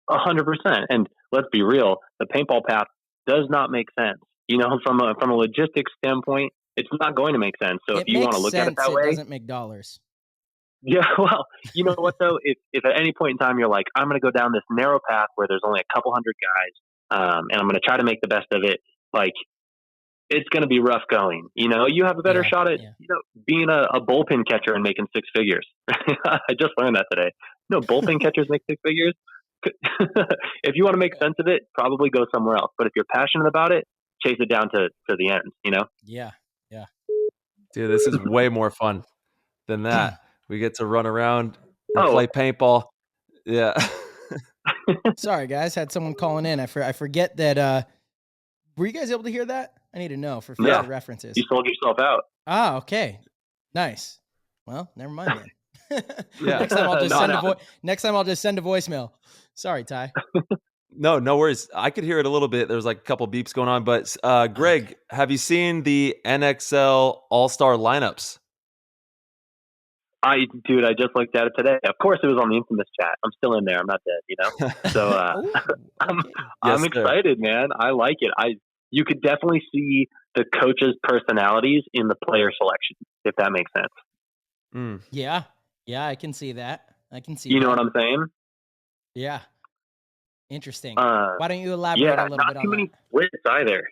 100%. And let's be real, the paintball path does not make sense. You know, from a logistics standpoint, it's not going to make sense. So if you want to look at it that way, it doesn't make dollars. Yeah, well, you know what though? If at any point in time you're like, I'm going to go down this narrow path where there's only a couple hundred guys, and I'm going to try to make the best of it, like, it's going to be rough going. You know, you have a better shot at, you know, being a bullpen catcher and making six figures. I just learned that today. You know, bullpen catchers make six figures. If you want to make sense of it, probably go somewhere else. But if you're passionate about it, chase it down to the end, you know? Yeah. Dude, this is way more fun than that. We get to run around and play paintball. Yeah. Sorry, guys. Had someone calling in. I forget that. Were you guys able to hear that? I need to know for future references. You sold yourself out. Ah, okay. Nice. Well, never mind then. Yeah. Next time I'll just send a voicemail. Sorry, Ty. No worries. I could hear it a little bit. There's like a couple beeps going on. But Greg, have you seen the NXL All-Star lineups? I just looked at it today. Of course, it was on the infamous chat. I'm still in there. I'm not dead, you know? So I'm excited, man. I like it. you could definitely see the coaches' personalities in the player selection, if that makes sense. Mm. Yeah. Yeah, I can see that. I can see You know that. what I'm saying? Yeah. Interesting. Why don't you elaborate a little not bit on too many that? splits either,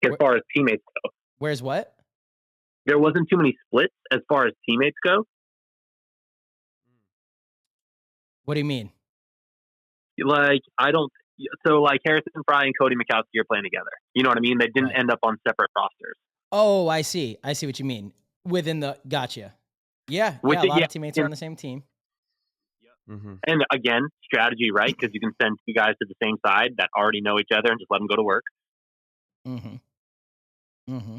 as far as teammates go. Where's what? There wasn't too many splits as far as teammates go. What do you mean? Like, Harrison Fry and Cody Mikowski are playing together. You know what I mean? They didn't end up on separate rosters. Oh, I see. I see what you mean. Within the gotcha. Yeah, a lot of teammates are on the same team. Mm-hmm. And again, strategy, right? Because you can send two guys to the same side that already know each other and just let them go to work. Mm-hmm. Mm-hmm.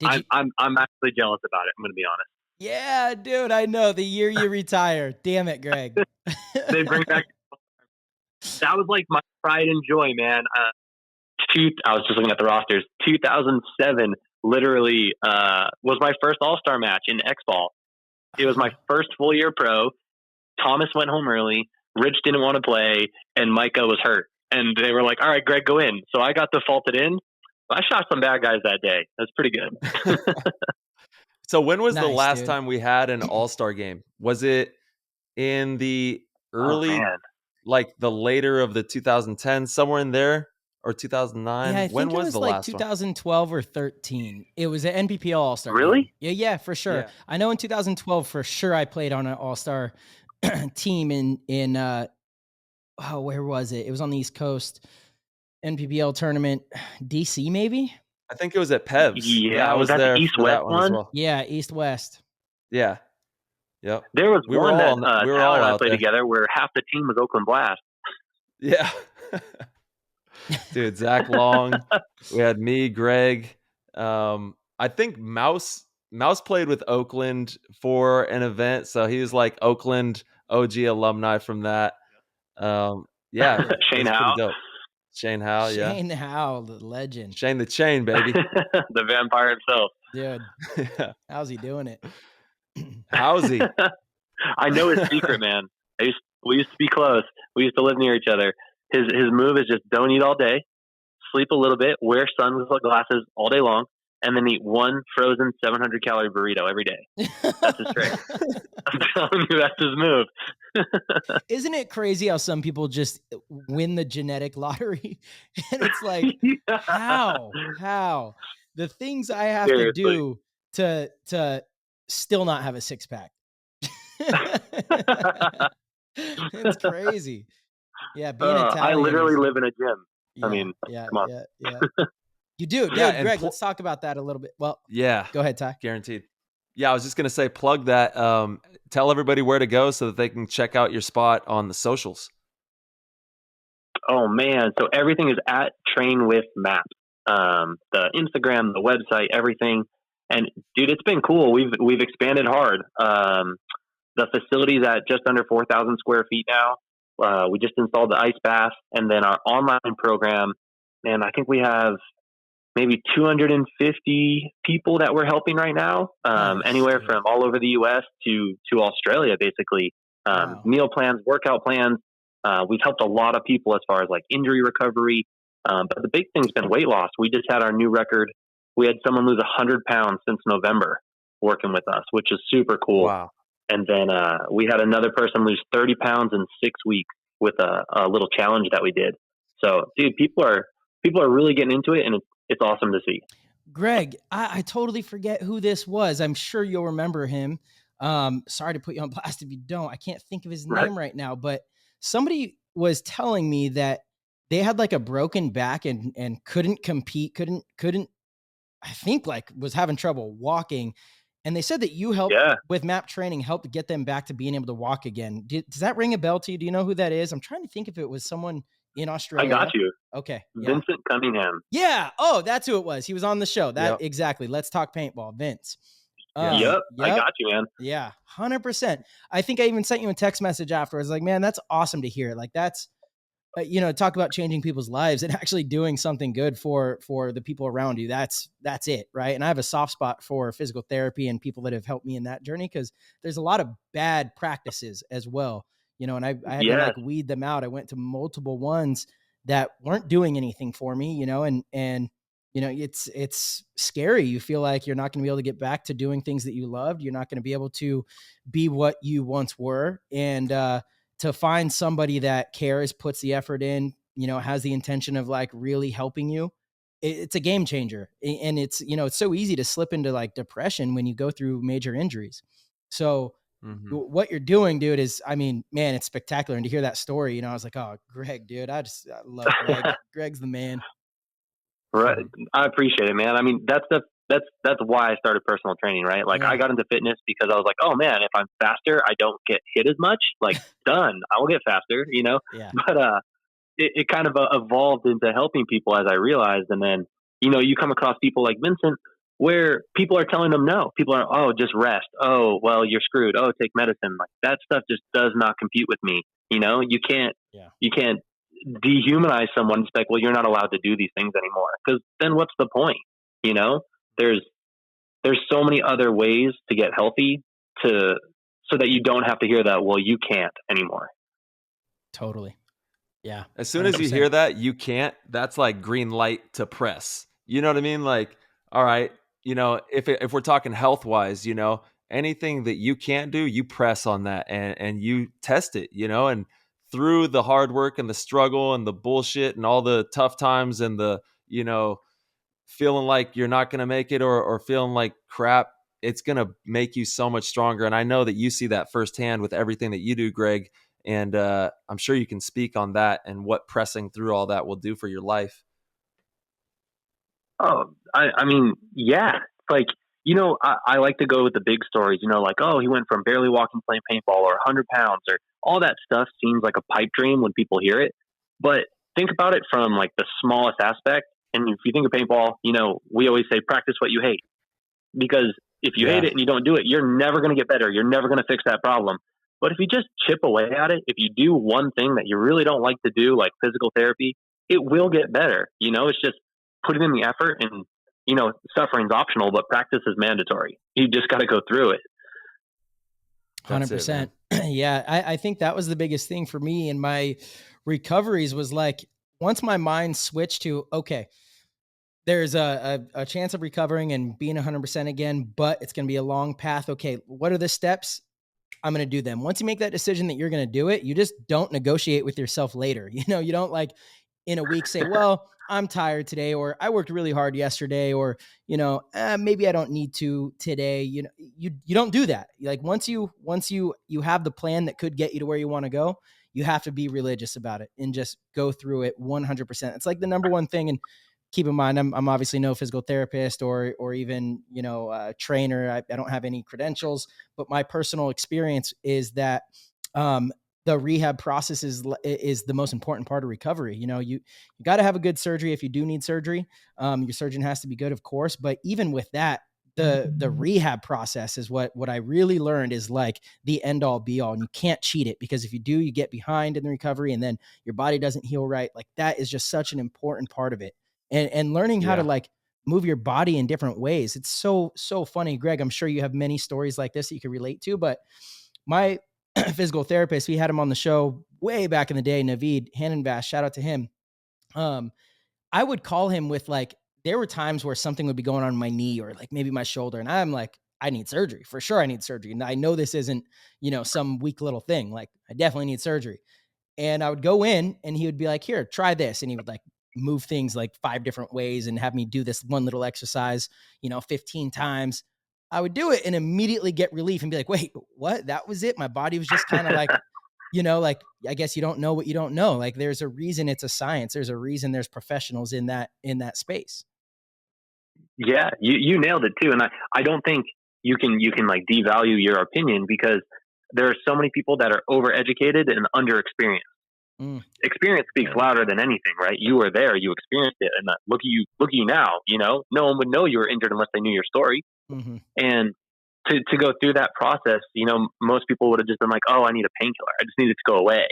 I'm actually jealous about it. I'm going to be honest. Yeah, dude, I know. The year you retire. Damn it, Greg. They bring back. That was like my pride and joy, man. I was just looking at the rosters. 2007 literally was my first All-Star match in X-Ball. It was my first full year pro. Thomas went home early. Rich didn't want to play, and Micah was hurt. And they were like, all right, Greg, go in. So I got defaulted in. I shot some bad guys that day. That's pretty good. So when was the last time we had an All-Star game? Was it in the early, like the later of the 2010, somewhere in there, or 2009? Yeah, I when think it was the like last 2012 or 13. It was an NPPL All-Star Really? game. Yeah, for sure. Yeah. I know in 2012 for sure I played on an All-Star team in where was it? It was on the East Coast. NPPL tournament, DC maybe? I think it was at PEVs. Yeah, I was there the for that East-West one as well. Yeah, East-West. Yeah. Yep. There was we were one all that we were Tyler all and I out played there together where half the team was Oakland Blast. Yeah. Dude, Zach Long. We had me, Greg. I think Mouse played with Oakland for an event, so he was like Oakland OG alumni from that. Yeah, Shane Howe. Shane Howe, yeah. Shane Howe, the legend. Shane the Chain, baby. The vampire himself. Dude, Yeah. how's he doing it? How's he? I know his secret, man. We used to be close. We used to live near each other. His move is just don't eat all day, sleep a little bit, wear sunglasses all day long, and then eat one frozen 700-calorie burrito every day. That's his trick. I'm telling you, that's his move. Isn't it crazy how some people just win the genetic lottery? And it's like, how the things I have to do to still not have a six-pack. It's crazy. Yeah, being Italian. I literally live in a gym. Yeah, I mean, come on. Yeah. You do, dude. Yeah, Greg, let's talk about that a little bit. Well, yeah. Go ahead, Ty. Guaranteed. Yeah, I was just going to say, plug that. Tell everybody where to go so that they can check out your spot on the socials. Oh, man. So everything is at Train with Map. The Instagram, the website, everything. And, dude, it's been cool. We've expanded hard. The facility's at just under 4,000 square feet now. We just installed the ice bath. And then our online program, man, I think we have maybe 250 people that we're helping right now, anywhere from all over the U.S. to Australia, basically. Meal plans, workout plans. We've helped a lot of people as far as like injury recovery. But the big thing's been weight loss. We just had our new record. We had someone lose 100 pounds since November working with us, which is super cool. Wow. And then we had another person lose 30 pounds in 6 weeks with a little challenge that we did. So, dude, people are really getting into it, and it's awesome to see. Greg, I totally forget who this was. I'm sure you'll remember him. Sorry to put you on blast if you don't. I can't think of his name right now, but somebody was telling me that they had like a broken back and couldn't compete, couldn't, I think like was having trouble walking. And they said that you helped with map training, helped get them back to being able to walk again. Does that ring a bell to you? Do you know who that is? I'm trying to think if it was someone in Australia. I got you. Okay. Yeah. Vincent Cunningham. Yeah. Oh, that's who it was. He was on the show. Exactly. Let's talk paintball. Vince. Yep. I got you, man. Yeah. 100%. I think I even sent you a text message afterwards. Like, man, that's awesome to hear. Like that's, talk about changing people's lives and actually doing something good for the people around you. That's it. Right. And I have a soft spot for physical therapy and people that have helped me in that journey, because there's a lot of bad practices as well, and I had to like weed them out. I went to multiple ones that weren't doing anything for me, you know, and you know, it's scary. You feel like you're not going to be able to get back to doing things that you loved. You're not going to be able to be what you once were. And to find somebody that cares, puts the effort in, you know, has the intention of like really helping you, it's a game changer. And it's, you know, it's so easy to slip into like depression when you go through major injuries. So what you're doing, dude, is, I mean, man, it's spectacular. And to hear that story, you know, I was like, oh, Greg, dude, I love Greg. Greg's the man. Right. I appreciate it, man. I mean, that's why I started personal training, right? Like I got into fitness because I was like, oh man, if I'm faster, I don't get hit as much. Like done, I will get faster, you know? Yeah. But, it kind of evolved into helping people as I realized. And then, you know, you come across people like Vincent where people are telling them no. People are, oh, just rest. Oh, well, you're screwed. Oh, take medicine. Like that stuff just does not compute with me. You know, you can't dehumanize someone and say, well, you're not allowed to do these things anymore. Because then what's the point? You know, there's so many other ways to get healthy so that you don't have to hear that, well, you can't anymore. Totally. Yeah. As soon as 100%. you hear that, you can't, that's like green light to press. You know what I mean? Like, all right, you know, if we're talking health wise, you know, anything that you can't do, you press on that and you test it, you know, and through the hard work and the struggle and the bullshit and all the tough times and the, you know, feeling like you're not going to make it or feeling like crap, it's going to make you so much stronger. And I know that you see that firsthand with everything that you do, Greg. And I'm sure you can speak on that and what pressing through all that will do for your life. Oh, I mean, yeah. Like, you know, I like to go with the big stories, you know, like, oh, he went from barely walking playing paintball or 100 pounds or all that stuff seems like a pipe dream when people hear it. But think about it from like the smallest aspect. And if you think of paintball, you know, we always say practice what you hate. Because if you hate it and you don't do it, you're never going to get better. You're never going to fix that problem. But if you just chip away at it, if you do one thing that you really don't like to do, like physical therapy, it will get better. You know, it's just putting in the effort and, you know, suffering's optional, but practice is mandatory. You just got to go through it. 100%. Yeah. I think that was the biggest thing for me in my recoveries was like, once my mind switched to, okay, there's a chance of recovering and being 100% again, but it's going to be a long path. Okay. What are the steps? I'm going to do them. Once you make that decision that you're going to do it, you just don't negotiate with yourself later. You know, you don't like in a week say, well, I'm tired today, or I worked really hard yesterday, or, you know, maybe I don't need to today. You know, you don't do that. Like once you have the plan that could get you to where you want to go, you have to be religious about it and just go through it 100%. It's like the number one thing. And keep in mind, I'm obviously no physical therapist or even, you know, trainer. I don't have any credentials, but my personal experience is that the rehab process is the most important part of recovery. You know, you got to have a good surgery if you do need surgery. Your surgeon has to be good, of course, but even with that, the rehab process is what I really learned is like the end all be all, and you can't cheat it, because if you do, you get behind in the recovery and then your body doesn't heal right. Like that is just such an important part of it. And learning how to like move your body in different ways. It's so funny. Greg, I'm sure you have many stories like this that you can relate to, but my physical therapist, we had him on the show way back in the day, Naveed Hannenbass, shout out to him. I would call him with like, there were times where something would be going on in my knee or like maybe my shoulder. And I'm like, I need surgery for sure. I need surgery. And I know this isn't, you know, some weak little thing. Like I definitely need surgery. And I would go in and he would be like, here, try this. And he would like move things like 5 different ways and have me do this one little exercise, you know, 15 times. I would do it and immediately get relief and be like, wait, what? That was it? My body was just kind of like, you know, like, I guess you don't know what you don't know. Like there's a reason it's a science. There's a reason there's professionals in that space. Yeah, you nailed it too. And I don't think you can like devalue your opinion, because there are so many people that are overeducated and underexperienced. Experience speaks louder than anything, right? You were there, you experienced it, and look at you now. You know, no one would know you were injured unless they knew your story. And to go through that process, you know, most people would have just been like, "Oh, I need a painkiller. I just need it to go away,"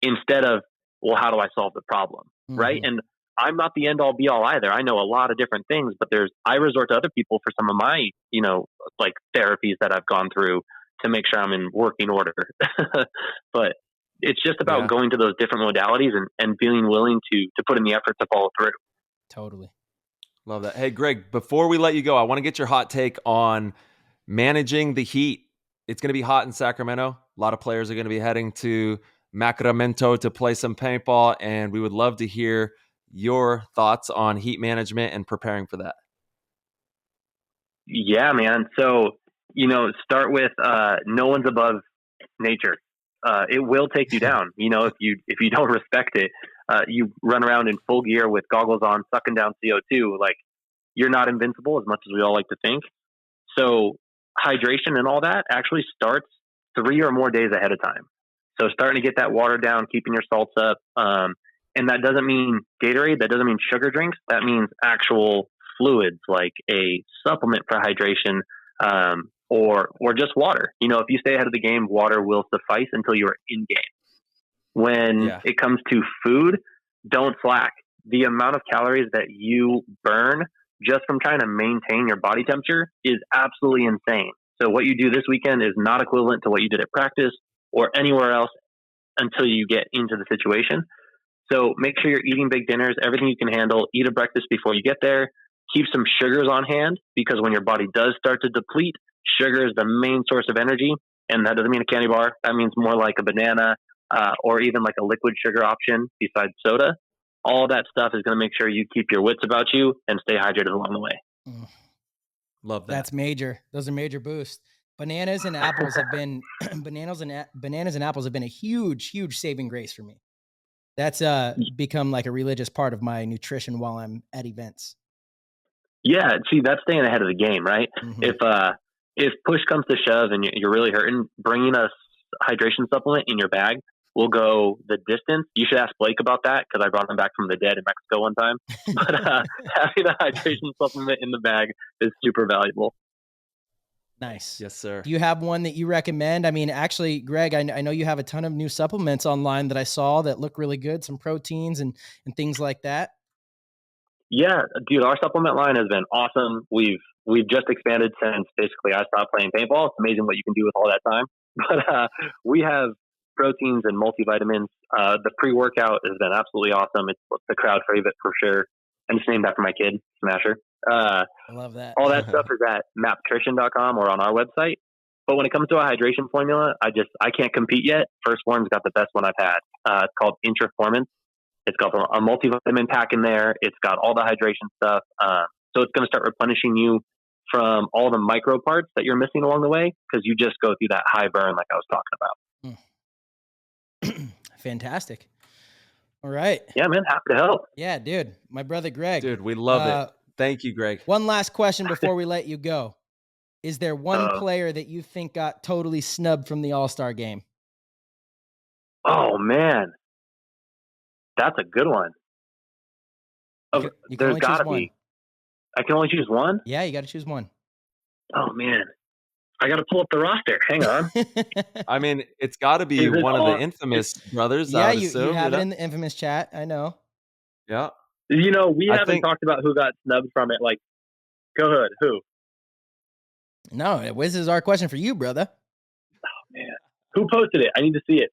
instead of, "Well, how do I solve the problem?" Right? And I'm not the end all be all either. I know a lot of different things, but I resort to other people for some of my, you know, like therapies that I've gone through to make sure I'm in working order. But it's just about Yeah. going to those different modalities and being willing to put in the effort to follow through. Totally. Love that. Hey, Greg, before we let you go, I want to get your hot take on managing the heat. It's going to be hot in Sacramento. A lot of players are going to be heading to Sacramento to play some paintball, and we would love to hear your thoughts on heat management and preparing for that. Yeah, man. So, start with no one's above nature. It will take you down. If you don't respect it, you run around in full gear with goggles on, sucking down CO2. Like, you're not invincible as much as we all like to think. So hydration and all that actually starts 3 or more days ahead of time. So starting to get that water down, keeping your salts up. And that doesn't mean Gatorade. That doesn't mean sugar drinks. That means actual fluids like a supplement for hydration, or just water. If you stay ahead of the game, water will suffice until you're in game. When it comes to food, don't slack. The amount of calories that you burn just from trying to maintain your body temperature is absolutely insane. So what you do this weekend is not equivalent to what you did at practice or anywhere else until you get into the situation. So make sure you're eating big dinners, everything you can handle. Eat a breakfast before you get there. Keep some sugars on hand, because when your body does start to deplete, sugar is the main source of energy. And that doesn't mean a candy bar. That means more like a banana, or even like a liquid sugar option besides soda. All that stuff is going to make sure you keep your wits about you and stay hydrated along the way. Love that. That's major. Those are major boosts. Bananas and apples have been bananas and apples have been a huge saving grace for me. That's become like a religious part of my nutrition while I'm at events. Yeah, see, that's staying ahead of the game, right? Mm-hmm. If push comes to shove and you're really hurting, bringing a hydration supplement in your bag will go the distance. You should ask Blake about that, because I brought him back from the dead in Mexico one time. But having a hydration supplement in the bag is super valuable. Nice. Yes, sir. Do you have one that you recommend? I mean, actually, Greg, I know you have a ton of new supplements online that I saw that look really good, some proteins and things like that. Yeah, dude, our supplement line has been awesome. We've just expanded since basically I stopped playing paintball. It's amazing what you can do with all that time. But we have proteins and multivitamins. The pre-workout has been absolutely awesome. It's the crowd favorite for sure. And it's named after my kid, Smasher. I love that. All that stuff is at mapnutrition.com or on our website. But when it comes to a hydration formula, I can't compete yet. First Form's got the best one I've had. It's called Intraformance. It's got a multivitamin pack in there. It's got all the hydration stuff. So it's going to start replenishing you from all the micro parts that you're missing along the way, because you just go through that high burn like I was talking about. Fantastic. All right. Yeah, man. Happy to help. Yeah, dude. My brother, Greg. Dude, we love it. Thank you, Greg. One last question before we let you go. Is there one player that you think got totally snubbed from the All-Star game? Oh, man. That's a good one. There's got to be. I can only choose one? Yeah, you got to choose one. Oh, man. I got to pull up the roster. Hang on. I mean, it's got to be one of the infamous brothers. Yeah, you have it in the infamous chat. I know. Yeah. We haven't talked about who got snubbed from it. Like, go ahead. Who? No, this is our question for you, brother. Oh, man. Who posted it? I need to see it.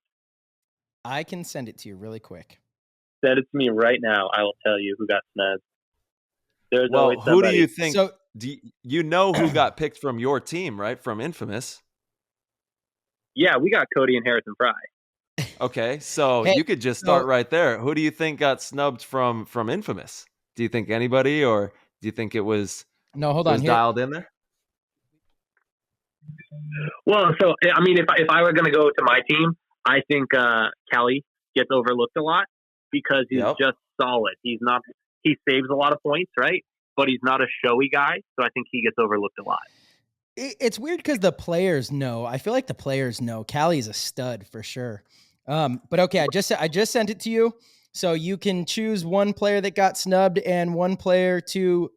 I can send it to you really quick. Send it to me right now. I will tell you who got snubbed. There's well, who do you think? So, you know who got picked from your team, right? From Infamous. Yeah, we got Cody and Harrison Fry. Okay, so you could just start right there. Who do you think got snubbed from Infamous? Do you think anybody, or do you think it was dialed in there? Well, so I mean, if I were going to go to my team, I think Kelly gets overlooked a lot because he's just solid. He saves a lot of points, right? But he's not a showy guy, so I think he gets overlooked a lot. It's weird because the players know. I feel like the players know Callie's a stud for sure. But okay, I just sent it to you, so you can choose one player that got snubbed and one player to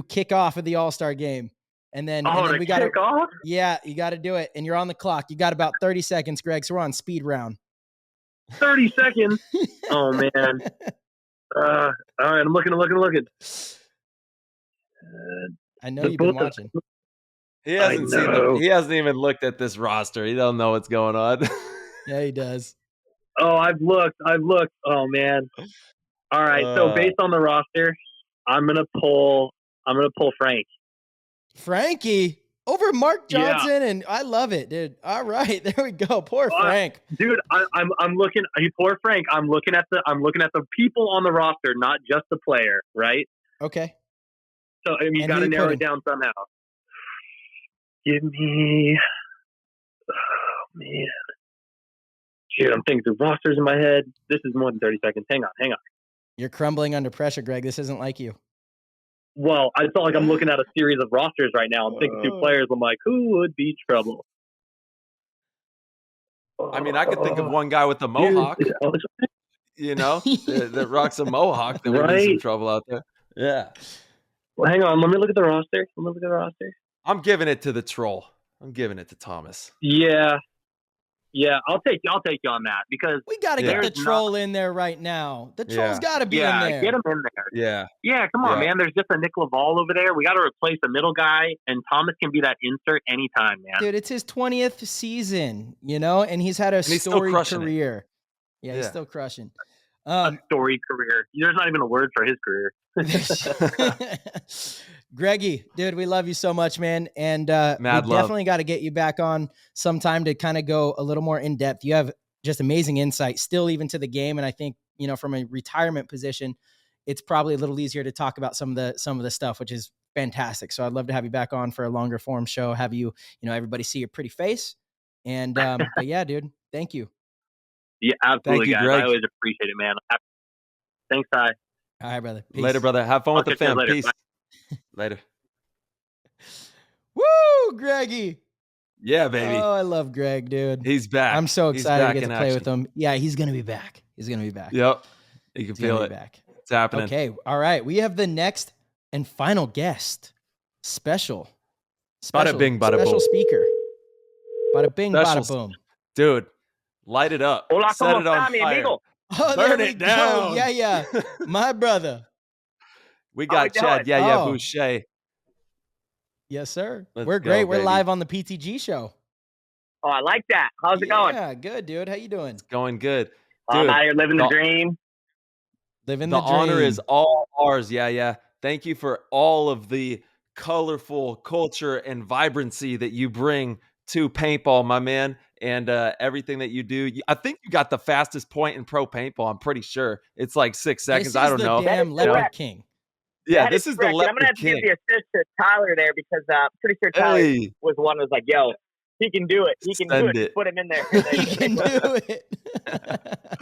kick off of the All-Star game, and then we got to kick off. Yeah, you got to do it, and you're on the clock. You got about 30 seconds, Greg. So we're on speed round. 30 seconds. Oh man. All right, I'm looking. I know you've been watching. He hasn't seen them. He hasn't even looked at this roster. He don't know what's going on. Yeah, he does. Oh, I've looked. Oh man. All right. So based on the roster, I'm gonna pull Frank. Frankie over Mark Johnson, and I love it, dude. All right, there we go. Poor Frank. Dude, I'm looking. Poor Frank. I'm looking at the people on the roster, not just the player, right? Okay. So I mean, you got to narrow it down somehow. Give me. Oh man. Dude, I'm thinking through rosters in my head. This is more than 30 seconds. Hang on. You're crumbling under pressure, Greg. This isn't like you. Well, I felt like I'm looking at a series of rosters right now. I'm thinking through players. I'm like, who would be trouble? I mean, I could think of one guy with a mohawk, that rocks a mohawk that would be some trouble out there. Yeah. Well, hang on. Let me look at the roster. I'm giving it to the troll. I'm giving it to Thomas. Yeah, I'll take you on that because we got to get the troll in there right now. The troll's got to be in there. Get him in there. Yeah. Come on, man. There's just a Nick Laval over there. We got to replace the middle guy, and Thomas can be that insert anytime, man. Dude, it's his 20th season, and he's had a storied career. Yeah, he's still crushing. A storied career. There's not even a word for his career. Greggy, dude, we love you so much, man. And we definitely got to get you back on sometime to kind of go a little more in depth. You have just amazing insight still even to the game. And I think, from a retirement position, it's probably a little easier to talk about some of the stuff, which is fantastic. So I'd love to have you back on for a longer form show, have you, everybody see your pretty face. And, but yeah, dude, thank you. Yeah, absolutely, thank you, guys. Greg. I always appreciate it, man. Thanks, Ty. All right, brother. Peace. Later, brother. Have fun with the fam. Peace. Bye. Later. Woo, Greggy. Yeah, baby. Oh, I love Greg, dude. He's back. I'm so excited to get to play action. with him. Yeah, he's going to be back. Yep. You can feel it. Back. It's happening. Okay. All right. We have the next and final guest. Special bada bing, bada special boom. Speaker. Bada bing, bada boom. Dude, light it up. Hola, set it on fire. Amigo. Oh, burn it down. Yeah. My brother. We got Chad YaYa Bouchez. Yes, sir. Let's We're go, great. We're baby. live on the PTG show. Oh, I like that. How's it going? Yeah, good, dude. How you doing? It's going good. Dude, I'm out here living the dream. Living the dream. The honor is all ours, YaYa. Thank you for all of the colorful culture and vibrancy that you bring to paintball, my man, and everything that you do. I think you got the fastest point in pro paintball. I'm pretty sure it's like 6 seconds. I don't know. Damn Leopard King. Yeah, this is the Leopard King. I'm gonna have to give the assist to Tyler there because I'm pretty sure Tyler was the one who was like, "Yo, he can do it. He can do it. Just put him in there. He can do it."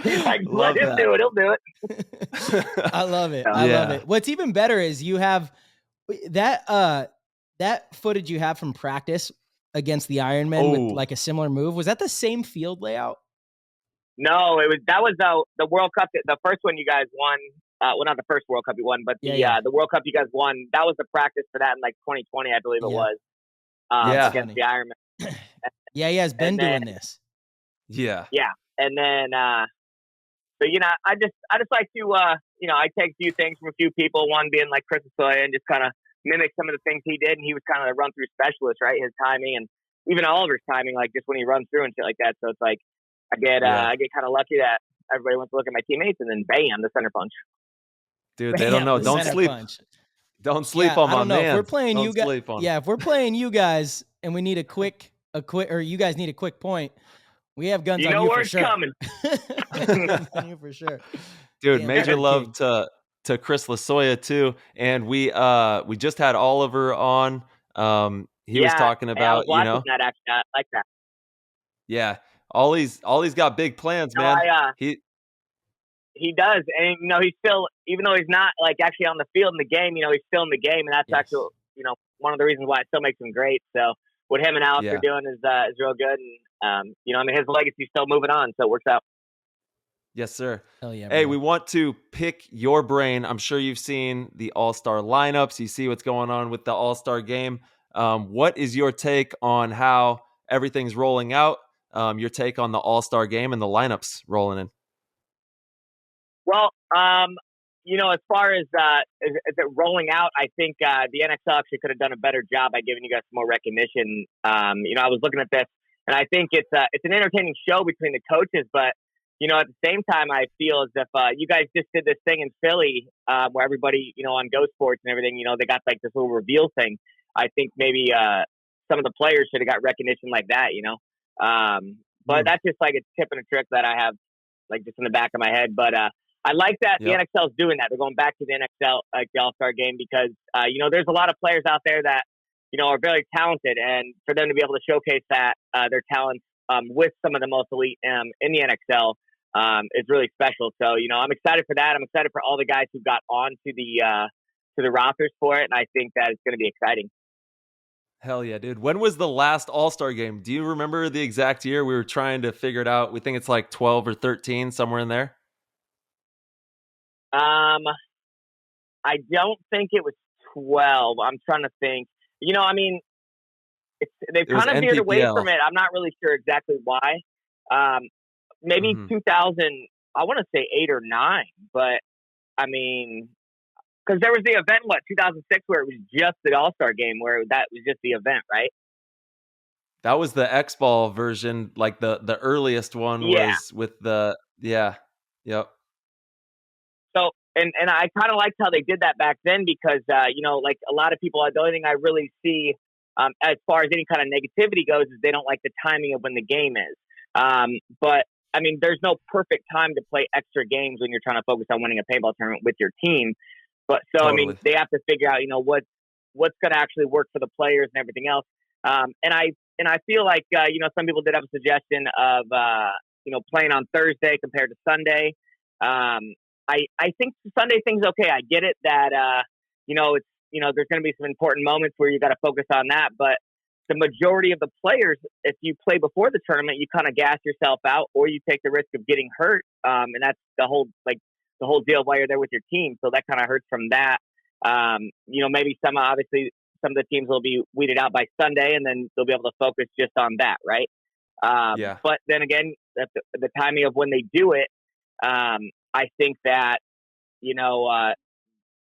He's like, let him do it. He'll do it. I love it. I love it. What's even better is you have that footage you have from practice against the Ironmen with like a similar move. Was that the same field layout? No, that was the World Cup. The first one you guys won. Well, not the first World Cup you won, but the World Cup you guys won. That was the practice for that in like 2020, I believe it was. Against the Ironman. He has been doing this. Yeah. And then, so I just like to I take a few things from a few people. One being like Chris Soya, and just kind of mimic some of the things he did. And he was kind of the run through specialist, right? His timing and even Oliver's timing, like just when he runs through and shit like that. So it's like I get kind of lucky that everybody wants to look at my teammates, and then bam, the center punch. Dude, they don't know. Don't sleep. Don't sleep on my man. If we're playing you guys, if we're playing you guys, and we need a quick, or you guys need a quick point, we have guns on you for sure. Coming. On you for sure. Dude, major love to Chris Lasoya too, and we just had Oliver on. He was talking about that actually, I like that. Yeah, Ollie's got big plans, man. He does, and he's still, even though he's not like actually on the field in the game, he's still in the game, and that's actually one of the reasons why it still makes him great. So what him and Alex are doing is real good, and his legacy's still moving on, so it works out. Yes, sir. Hell yeah, hey, we want to pick your brain. I'm sure you've seen the All-Star lineups. You see what's going on with the All-Star game. What is your take on how everything's rolling out? Your take on the All-Star game and the lineups rolling in? Well, as far as it rolling out, I think the NXL actually could have done a better job by giving you guys some more recognition. I was looking at this, And I think it's an entertaining show between the coaches, but at the same time, I feel as if you guys just did this thing in Philly where everybody, on Go Sports and everything, they got like this little reveal thing. I think maybe some of the players should have got recognition like that, But that's just like a tip and a trick that I have, like just in the back of my head. But I like that the NXL is doing that. They're going back to the NXL, like the All-Star game, because there's a lot of players out there that are very talented, and for them to be able to showcase that their talents with some of the most elite in the NXL. Is really special. So, I'm excited for that. I'm excited for all the guys who got on to the rosters for it. And I think that it's going to be exciting. Hell yeah, dude. When was the last All-Star game? Do you remember the exact year? We were trying to figure it out. We think it's like 12 or 13, somewhere in there. I don't think it was 12. I'm trying to think. They've kind of veered away from it. I'm not really sure exactly why. Maybe 2000, I want to say 8 or 9, but because there was the event, 2006, where it was just the All-Star game, where that was just the event, right? That was the X-Ball version, like the earliest one was with the, yep. So, and I kind of liked how they did that back then because, like a lot of people, the only thing I really see as far as any kind of negativity goes is they don't like the timing of when the game is. But there's no perfect time to play extra games when you're trying to focus on winning a paintball tournament with your team. But so, totally. they have to figure out, what's going to actually work for the players and everything else. And I feel like, some people did have a suggestion of, playing on Thursday compared to Sunday. I think the Sunday thing's okay. I get it that, it's, there's going to be some important moments where you got to focus on that, but the majority of the players, if you play before the tournament, you kind of gas yourself out, or you take the risk of getting hurt. And that's the whole deal while you're there with your team. So that kind of hurts from that. Maybe some of the teams will be weeded out by Sunday, and then they'll be able to focus just on that. Right. But then again, the timing of when they do it, I think that,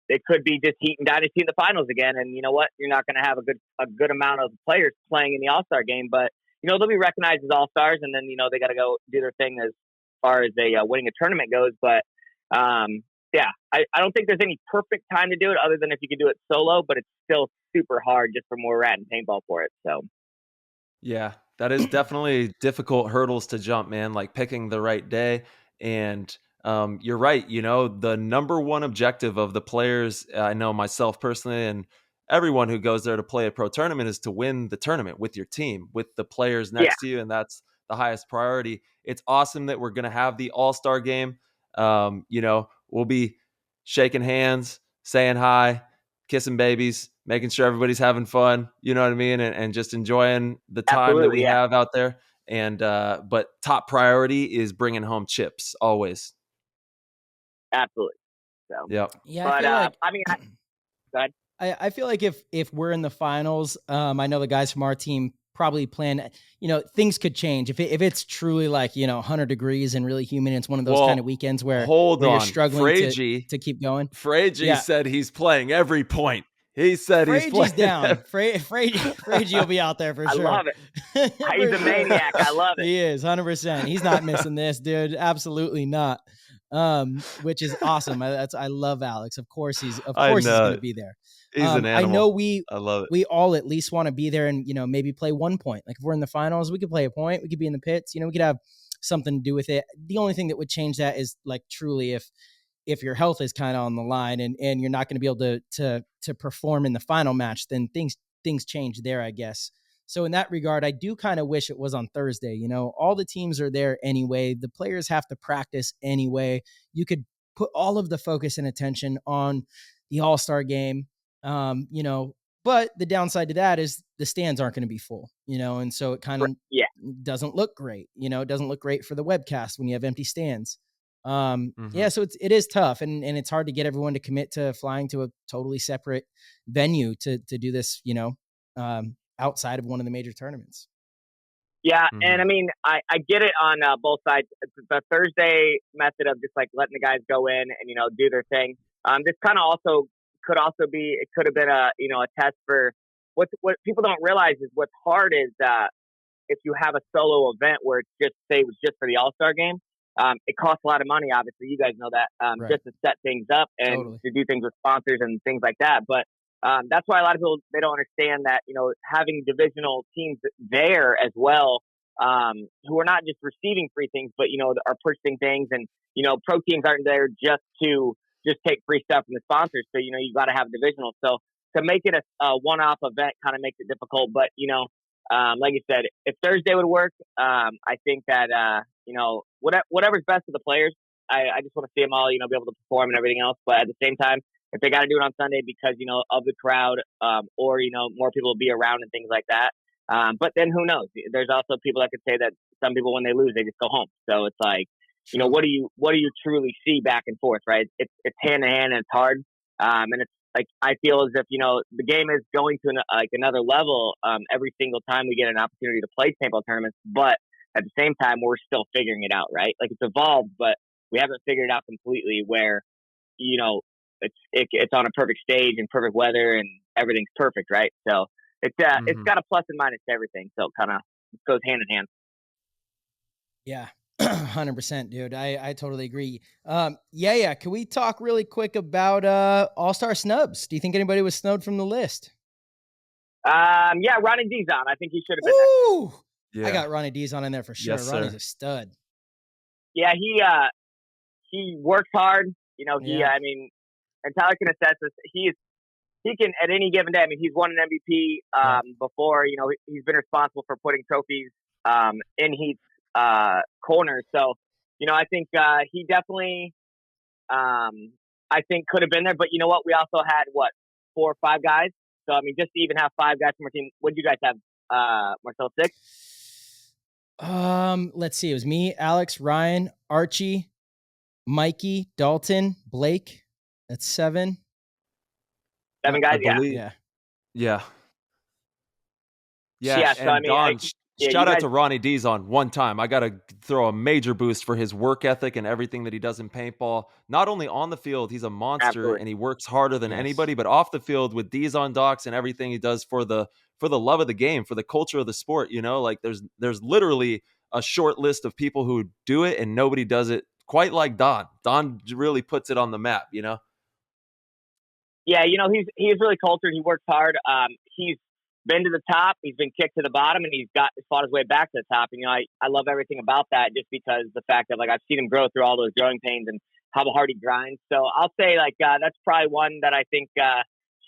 it could be just Heat and Dynasty in the finals again. And you know what? You're not going to have a good amount of players playing in the All-Star game, but, they'll be recognized as All-Stars, and then, they got to go do their thing as far as winning a tournament goes. But, I don't think there's any perfect time to do it other than if you can do it solo, but it's still super hard just from where we're at in paintball for it. So, yeah, that is definitely difficult hurdles to jump, man, like picking the right day. And you're right. The number one objective of the players, I know myself personally, and everyone who goes there to play a pro tournament, is to win the tournament with your team, with the players next to you. And that's the highest priority. It's awesome that we're going to have the All-Star game. We'll be shaking hands, saying hi, kissing babies, making sure everybody's having fun. You know what I mean? And just enjoying the time that we have out there. And, but top priority is bringing home chips always. Absolutely. So, yeah. But, go ahead. I feel like if we're in the finals, I know the guys from our team probably plan, things could change. If it's truly like, 100 degrees and really humid, it's one of those kind of weekends where you're struggling to keep going. Fragi said he's playing every point. He said he's playing down. Fragi will be out there for sure. I love it. He's a maniac. I love it. He is 100%. He's not missing this, dude. Absolutely not. Which is awesome. I love Alex. Of course he's going to be there. He's an animal. I know I love it. We all at least want to be there and, maybe play 1 point. Like if we're in the finals, we could play a point. We could be in the pits. We could have something to do with it. The only thing that would change that is like truly if your health is kind of on the line and you're not going to be able to perform in the final match, then things change there, I guess. So in that regard, I do kind of wish it was on Thursday. All the teams are there anyway. The players have to practice anyway. You could put all of the focus and attention on the All-Star game. But the downside to that is the stands aren't going to be full, and so it kind of doesn't look great. It doesn't look great for the webcast when you have empty stands. So it is tough and it's hard to get everyone to commit to flying to a totally separate venue to do this, outside of one of the major tournaments. Yeah. And I get it on both sides. The Thursday method of just like letting the guys go in and, do their thing. This kind of could have been a test for what people don't realize is what's hard is, if you have a solo event where it's just, say it was just for the All-Star game, it costs a lot of money, obviously. You guys know that, Right. just to set things up and Totally. to do things with sponsors and things like that. But that's why a lot of people, they don't understand that, having divisional teams there as well, who are not just receiving free things, but, are purchasing things. And, pro teams aren't there just to just take free stuff from the sponsors. So, you got to have divisional. So to make it a one-off event kind of makes it difficult. But, like you said, if Thursday would work, I think that, whatever's best for the players, I just want to see them all, be able to perform and everything else. But at the same time, if they got to do it on Sunday because, of the crowd, or, more people will be around and things like that. But then who knows? There's also people that could say that some people, when they lose, they just go home. So it's like, what do you truly see back and forth, right? It's hand in hand and it's hard. And it's like, I feel as if, the game is going to another level, every single time we get an opportunity to play paintball tournaments. But at the same time, we're still figuring it out, right? Like, it's evolved, but we haven't figured it out completely where, it's on a perfect stage and perfect weather and everything's perfect, right? So it's got a plus and minus to everything. So it kind of goes hand in hand. Yeah. 100%, dude. I totally agree. Yeah. Can we talk really quick about All-Star snubs? Do you think anybody was snubbed from the list? Yeah, Ronnie D's on. I think he should have been Ooh! Yeah. I got Ronnie D's on in there for sure. Yes, Ronnie's sir. a stud. Yeah, he works hard. I mean, and Tyler can attest this. He can at any given day. I mean, he's won an MVP before. He's been responsible for putting trophies in Heat's corners. So, I think he definitely, I think could have been there. But you know what? We also had 4 or 5 guys. So I mean, just to even have 5 guys from our team. What did you guys have, Marcel? 6? Let's see. It was me, Alex, Ryan, Archie, Mikey, Dalton, Blake. That's 7. 7 guys. Yeah. Yeah. Yeah, so and I mean, Don, shout out guys- to Ronnie D's on one time. I got to throw a major boost for his work ethic and everything that he does in paintball. Not only on the field, he's a monster Absolutely. and he works harder than Yes. anybody, but off the field with D's on docks and everything he does for the love of the game, for the culture of the sport. Like there's literally a short list of people who do it and nobody does it quite like Don. Don really puts it on the map. Yeah, he's really cultured. He works hard. He's been to the top. He's been kicked to the bottom, and he's fought his way back to the top. And I love everything about that, just because the fact that I've seen him grow through all those growing pains and how hard he grinds. So I'll say that's probably one that I think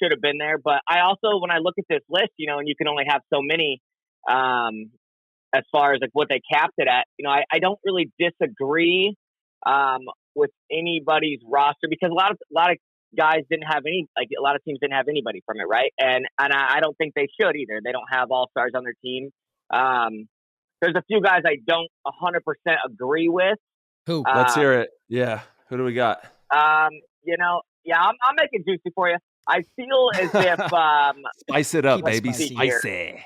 should have been there. But I also, when I look at this list, and you can only have so many, as far as what they capped it at, I don't really disagree with anybody's roster, because a lot of guys didn't have any, a lot of teams didn't have anybody from it, right? And I don't think they should either. They don't have all-stars on their team. There's a few guys I don't 100% agree with. Who? Let's hear it. Yeah. Who do we got? I'll make it juicy for you. I feel as if Spice it up, Keep it baby. spicy. Spicy.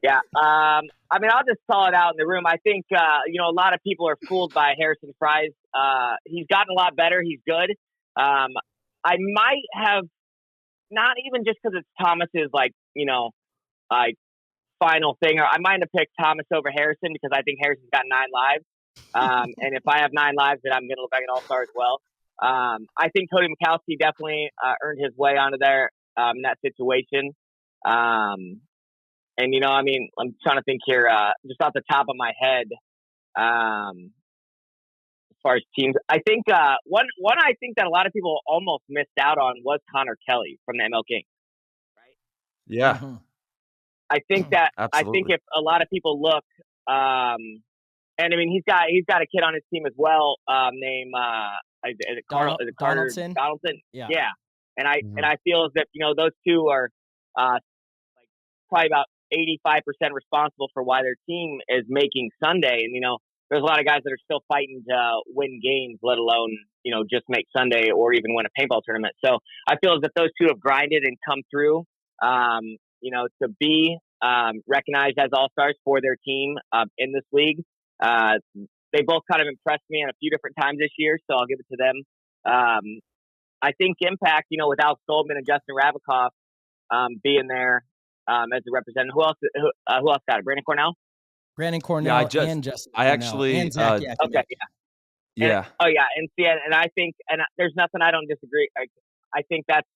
Yeah. I mean, I'll just call it out in the room. I think, a lot of people are fooled by Harrison Fries. He's gotten a lot better. He's good. I might have, not even just because it's Thomas's, final thing, or I might have picked Thomas over Harrison because I think Harrison's got 9 lives. And if I have 9 lives, then I'm going to look like an all-star as well. I think Cody Mikowski definitely earned his way onto there in that situation. And, I'm trying to think here, just off the top of my head, as far as teams, I think one I think that a lot of people almost missed out on was Connor Kelly from the ML Kings. Right? Yeah. Mhm. I think that Absolutely. I think if a lot of people look, and I mean he's got a kid on his team as well, named is it Carter Donaldson? Donaldson? Yeah. And I feel as if those two are probably about 85% responsible for why their team is making Sunday. And there's a lot of guys that are still fighting to win games, let alone just make Sunday or even win a paintball tournament. So I feel as if those two have grinded and come through, to be recognized as all-stars for their team in this league. They both kind of impressed me on a few different times this year, so I'll give it to them. I think Impact, with Alex Goldman and Justin Rabikoff being there as a representative. Who else got it? Brandon Cornell? Brandon Cornell and Justin I Cornell actually, and Zach Okay, Yakiewicz. yeah. And see, and I think, and there's nothing I don't disagree. I think that's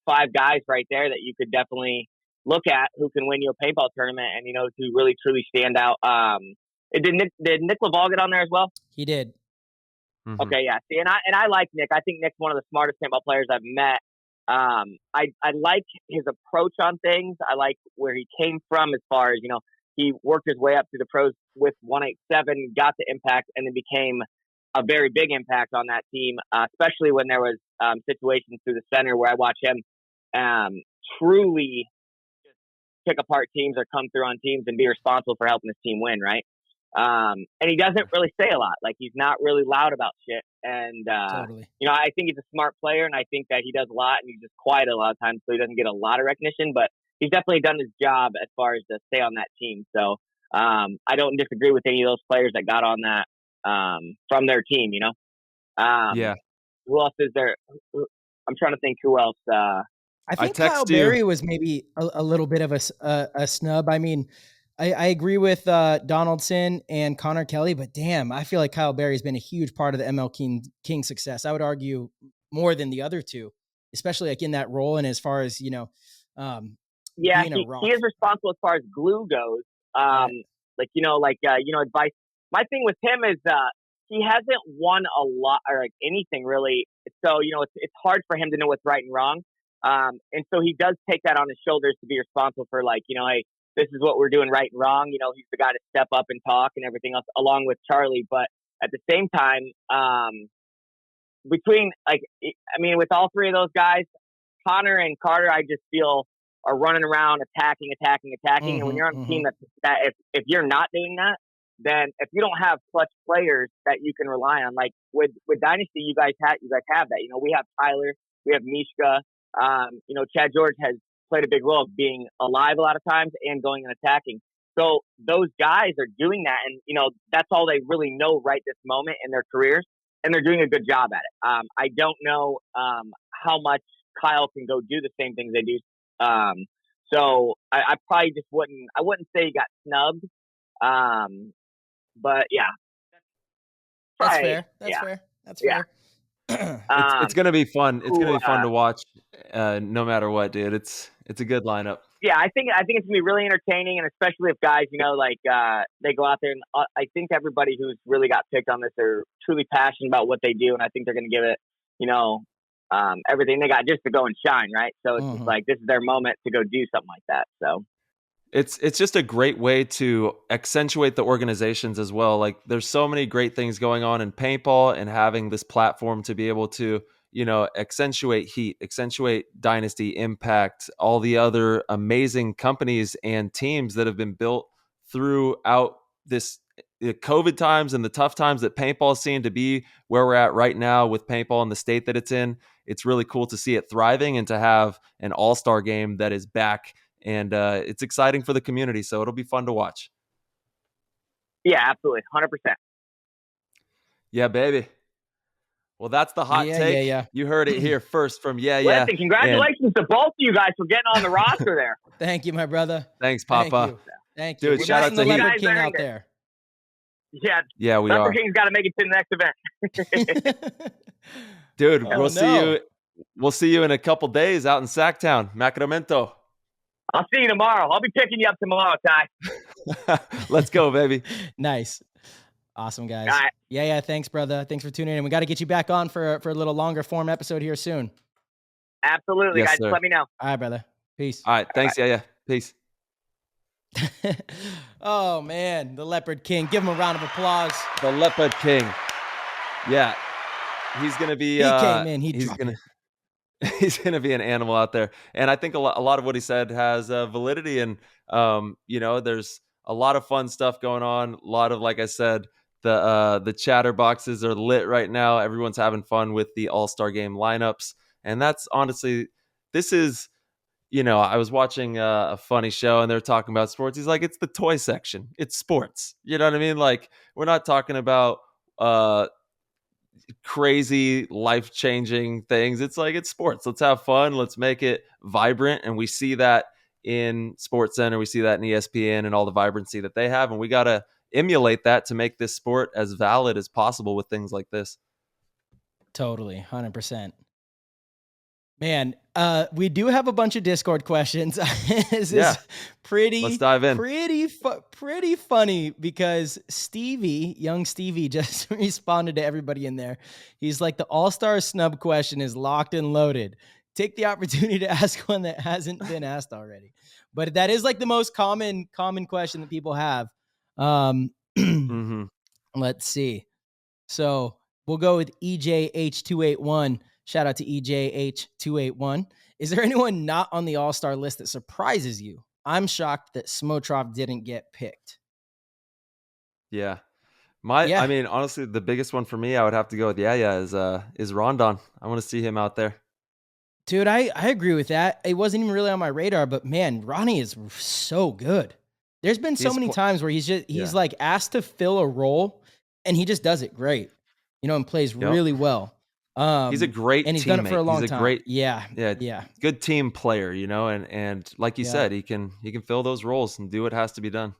5 guys right there that you could definitely look at who can win you a paintball tournament, and to really truly stand out. Did Nick Laval get on there as well? He did. Mm-hmm. Okay, yeah. See, and I like Nick. I think Nick's one of the smartest paintball players I've met. I like his approach on things. I like where he came from as far as he worked his way up through the pros with 187, got the impact, and then became a very big impact on that team, especially when there was situations through the center where I watch him truly pick apart teams or come through on teams and be responsible for helping his team win, right? And he doesn't really say a lot. Like, he's not really loud about shit. And, Totally. I think he's a smart player, and I think that he does a lot, and he's just quiet a lot of times, so he doesn't get a lot of recognition, but he's definitely done his job as far as to stay on that team. So I don't disagree with any of those players that got on that from their team, Yeah. Who else is there? I'm trying to think who else. I think Kyle Berry was maybe a little bit of a snub. I mean, I agree with Donaldson and Connor Kelly, but damn, I feel like Kyle Berry's been a huge part of the ML King success. I would argue more than the other two, especially like in that role and as far as he is responsible as far as glue goes. Advice. My thing with him is he hasn't won a lot or like anything really, so it's hard for him to know what's right and wrong. And so he does take that on his shoulders to be responsible for hey, this is what we're doing right and wrong. He's the guy to step up and talk and everything else along with Charlie. But at the same time, with all 3 of those guys, Connor and Carter, I just feel are running around attacking. Mm-hmm, and when you're on a team that if you're not doing that, then if you don't have clutch players that you can rely on, like with Dynasty, you guys have that. We have Tyler, we have Mishka. Chad George has played a big role of being alive a lot of times and going and attacking. So those guys are doing that, and that's all they really know right this moment in their careers, and they're doing a good job at it. I don't know how much Kyle can go do the same things they do. So I probably just wouldn't say he got snubbed. But yeah, that's fair. That's fair. It's gonna be fun. It's gonna be fun to watch, no matter what, dude. It's a good lineup. Yeah, I think it's gonna be really entertaining, and especially if guys, they go out there, and I think everybody who's really got picked on this are truly passionate about what they do, and I think they're gonna give it, everything they got just to go and shine, right? So it's just like this is their moment to go do something like that. So. It's just a great way to accentuate the organizations as well. Like, there's so many great things going on in paintball, and having this platform to be able to, accentuate Heat, accentuate Dynasty, Impact, all the other amazing companies and teams that have been built throughout the COVID times and the tough times that paintball seem to be where we're at right now with paintball in the state that it's in. It's really cool to see it thriving and to have an all-star game that is back. And it's exciting for the community, so it'll be fun to watch. Yeah, absolutely. 100%. Yeah, baby. Well, that's the hot take. Yeah. You heard it here first from Listen, congratulations to both of you guys for getting on the roster there. Thank you, my brother. Thanks, Papa. Thank you. Dude, shout out to the Leopard King out there. Yeah, we are. Leopard King's got to make it to the next event. Dude, we'll see you in a couple days out in Sacktown, Sacramento. I'll see you tomorrow. I'll be picking you up tomorrow, Ty. Let's go, baby. Nice. Awesome, guys. All right. Yeah. Thanks, brother. Thanks for tuning in. We got to get you back on for a little longer form episode here soon. Absolutely, yes, guys. Sir. Just let me know. All right, brother. Peace. All right. Thanks, YaYa. Peace. Oh, man. The Leopard King. Give him a round of applause. The Leopard King. Yeah. He's going to be... He came in. He's going to be an animal out there. And I think a lot of what he said has validity. And, there's a lot of fun stuff going on. A lot of, like I said, the chatter boxes are lit right now. Everyone's having fun with the All-Star Game lineups. And that's honestly, this is, I was watching a funny show and they're talking about sports. He's like, it's the toy section. It's sports. You know what I mean? Like, we're not talking about crazy life-changing things. It's like, it's sports. Let's have fun. Let's make it vibrant. And we see that in SportsCenter. We see that in ESPN and all the vibrancy that they have. And we got to emulate that to make this sport as valid as possible with things like this. Totally. 100%. Man, we do have a bunch of Discord questions. This is pretty, let's dive in. Pretty funny because young Stevie just responded to everybody in there. He's like, the All-Star snub question is locked and loaded. Take the opportunity to ask one that hasn't been asked already. But that is like the most common question that people have. Let's see. So we'll go with EJH281. Shout out to EJH281. Is there anyone not on the All-Star list that surprises you? I'm shocked that Smotrov didn't get picked. Yeah. I mean, honestly, the biggest one for me, I would have to go with YaYa is Rondon. I want to see him out there. Dude, I agree with that. It wasn't even really on my radar, but man, Ronnie is so good. There's been so many times where he's like asked to fill a role and he just does it great, and plays really well. He's a great and he's teammate. Done it for a long time. Great, yeah. Good team player, and like you said, he can fill those roles and do what has to be done.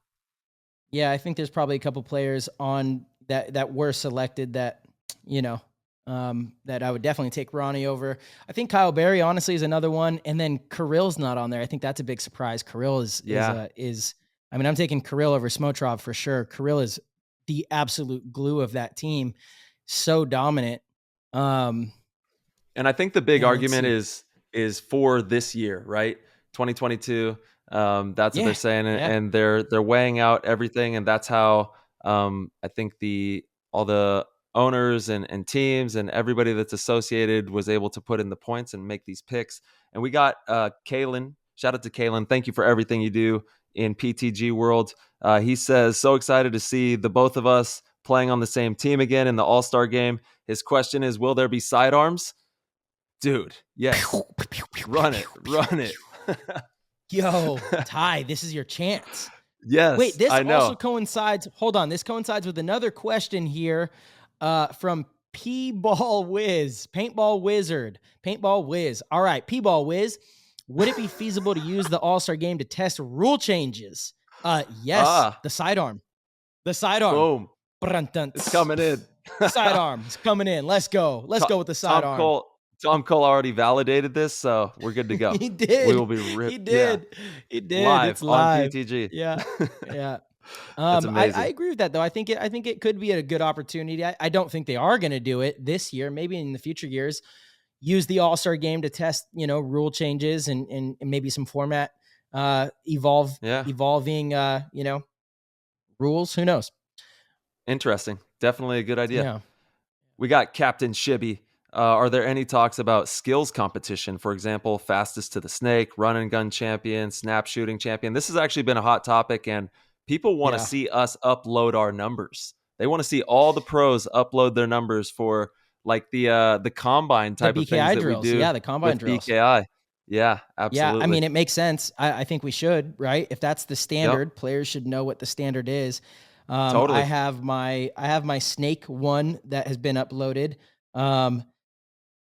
Yeah, I think there's probably a couple players on that were selected that, that I would definitely take Ronnie over. I think Kyle Berry, honestly, is another one. And then Kirill's not on there. I think that's a big surprise. Kirill is I'm taking Kirill over Smotrov for sure. Kirill is the absolute glue of that team. So dominant. And I think the big argument is for this year, right? 2022. That's what they're saying. And they're weighing out everything. And that's how, I think all the owners and teams and everybody that's associated was able to put in the points and make these picks. And we got, Kalen, shout out to Kalen. Thank you for everything you do in PTG world. He says, so excited to see the both of us playing on the same team again in the All-Star game. His question is, will there be sidearms? Dude, yes. Run it. Yo, Ty, this is your chance. Yes, wait, this I know. Also coincides. Hold on, this coincides with another question here from P-Ball Wiz, Paintball Wizard, Paintball Wiz. All right, P-Ball Wiz, would it be feasible to use the All-Star game to test rule changes? Yes, the sidearm. Boom. It's coming in. Sidearm is coming in. Let's go. Let's go with the sidearm. Tom Cole already validated this, so we're good to go. He did. We will be He did. Yeah. He did. Live it's live on PTG. Yeah. That's amazing. I agree with that though. I think it could be a good opportunity. I don't think they are going to do it this year. Maybe in the future years, use the All-Star game to test, rule changes and maybe some format evolving, rules. Who knows? Interesting. Definitely a good idea. Yeah. We got Captain Shibby. Are there any talks about skills competition? For example, fastest to the snake, run and gun champion, snap shooting champion. This has actually been a hot topic, and people want to see us upload our numbers. They want to see all the pros upload their numbers for like the combine type of things drills. that we do. Yeah, the combine drills. BKI. Yeah, absolutely. Yeah, I mean, it makes sense. I think we should, right? If that's the standard, players should know what the standard is. Totally. I have my snake one that has been uploaded.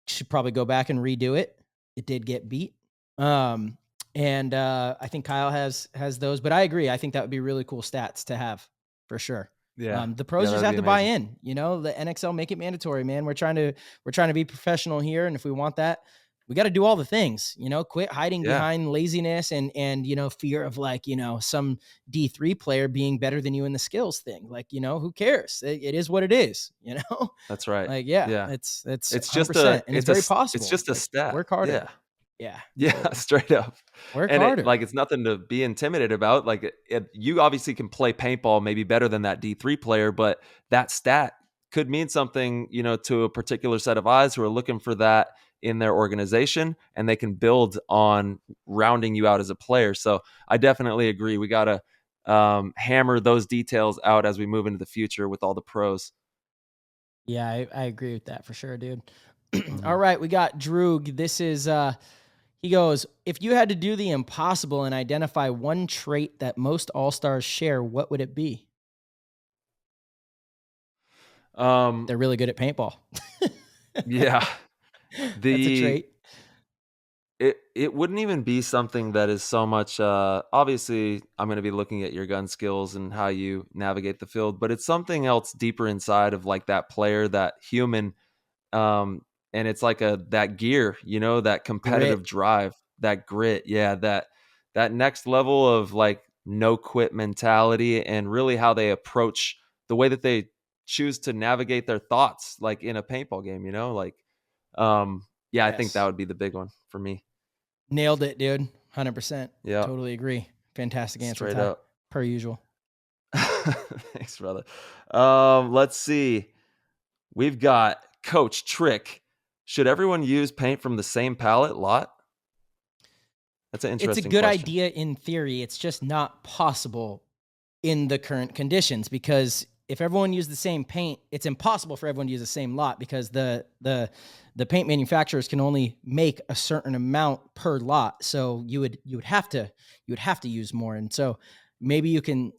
Should probably go back and redo it. It did get beat. And I think Kyle has those, but I agree. I think that would be really cool stats to have for sure. Yeah. The pros just have to buy in, the NXL make it mandatory, man. We're trying to be professional here. And if we want that, we got to do all the things, quit hiding behind laziness and fear of some D3 player being better than you in the skills thing. Like, who cares? It is what it is, That's right. It's just it's very possible. It's just a stat. Work harder. Yeah. Straight up. Work harder. It's nothing to be intimidated about. Like you obviously can play paintball maybe better than that D3 player, but that stat could mean something, to a particular set of eyes who are looking for that in their organization, and they can build on rounding you out as a player. So I definitely agree. We got to hammer those details out as we move into the future with all the pros. Yeah, I agree with that for sure, dude. All right, we got Droog. This is, he goes, if you had to do the impossible and identify one trait that most All-Stars share, what would it be? They're really good at paintball. Yeah. That's a trait. it wouldn't even be something that is so much obviously I'm going to be looking at your gun skills and how you navigate the field, but it's something else deeper inside of like that player, that human, and it's like that gear, that competitive drive, that grit, that next level of like no quit mentality, and really how they approach the way that they choose to navigate their thoughts, like in a paintball game, like I think that would be the big one for me. Nailed it, dude. 100%. Yeah. Totally agree. Fantastic answer. Straight up. Per usual. Thanks, brother. Let's see. We've got Coach Trick. Should everyone use paint from the same palette lot? That's an interesting It's a good question. idea in theory. It's just not possible in the current conditions, because if everyone used the same paint, it's impossible for everyone to use the same lot, because the paint manufacturers can only make a certain amount per lot. So you would have to use more. And so maybe you can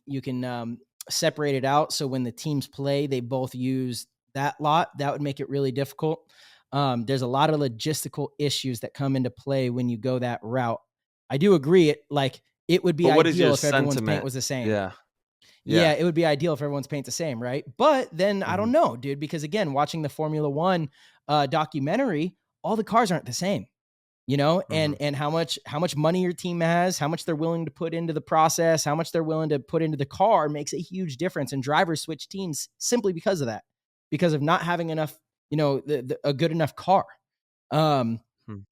separate it out. So when the teams play, they both use that lot. That would make it really difficult. There's a lot of logistical issues that come into play when you go that route. I do agree. It would be ideal if everyone's paint was the same. Yeah, it would be ideal if everyone's paint's the same, right? But then I don't know, dude, because again, watching the Formula One documentary, all the cars aren't the same, and how much money your team has, how much they're willing to put into the process, how much they're willing to put into the car makes a huge difference. And drivers switch teams simply because of that, because of not having enough, a good enough car.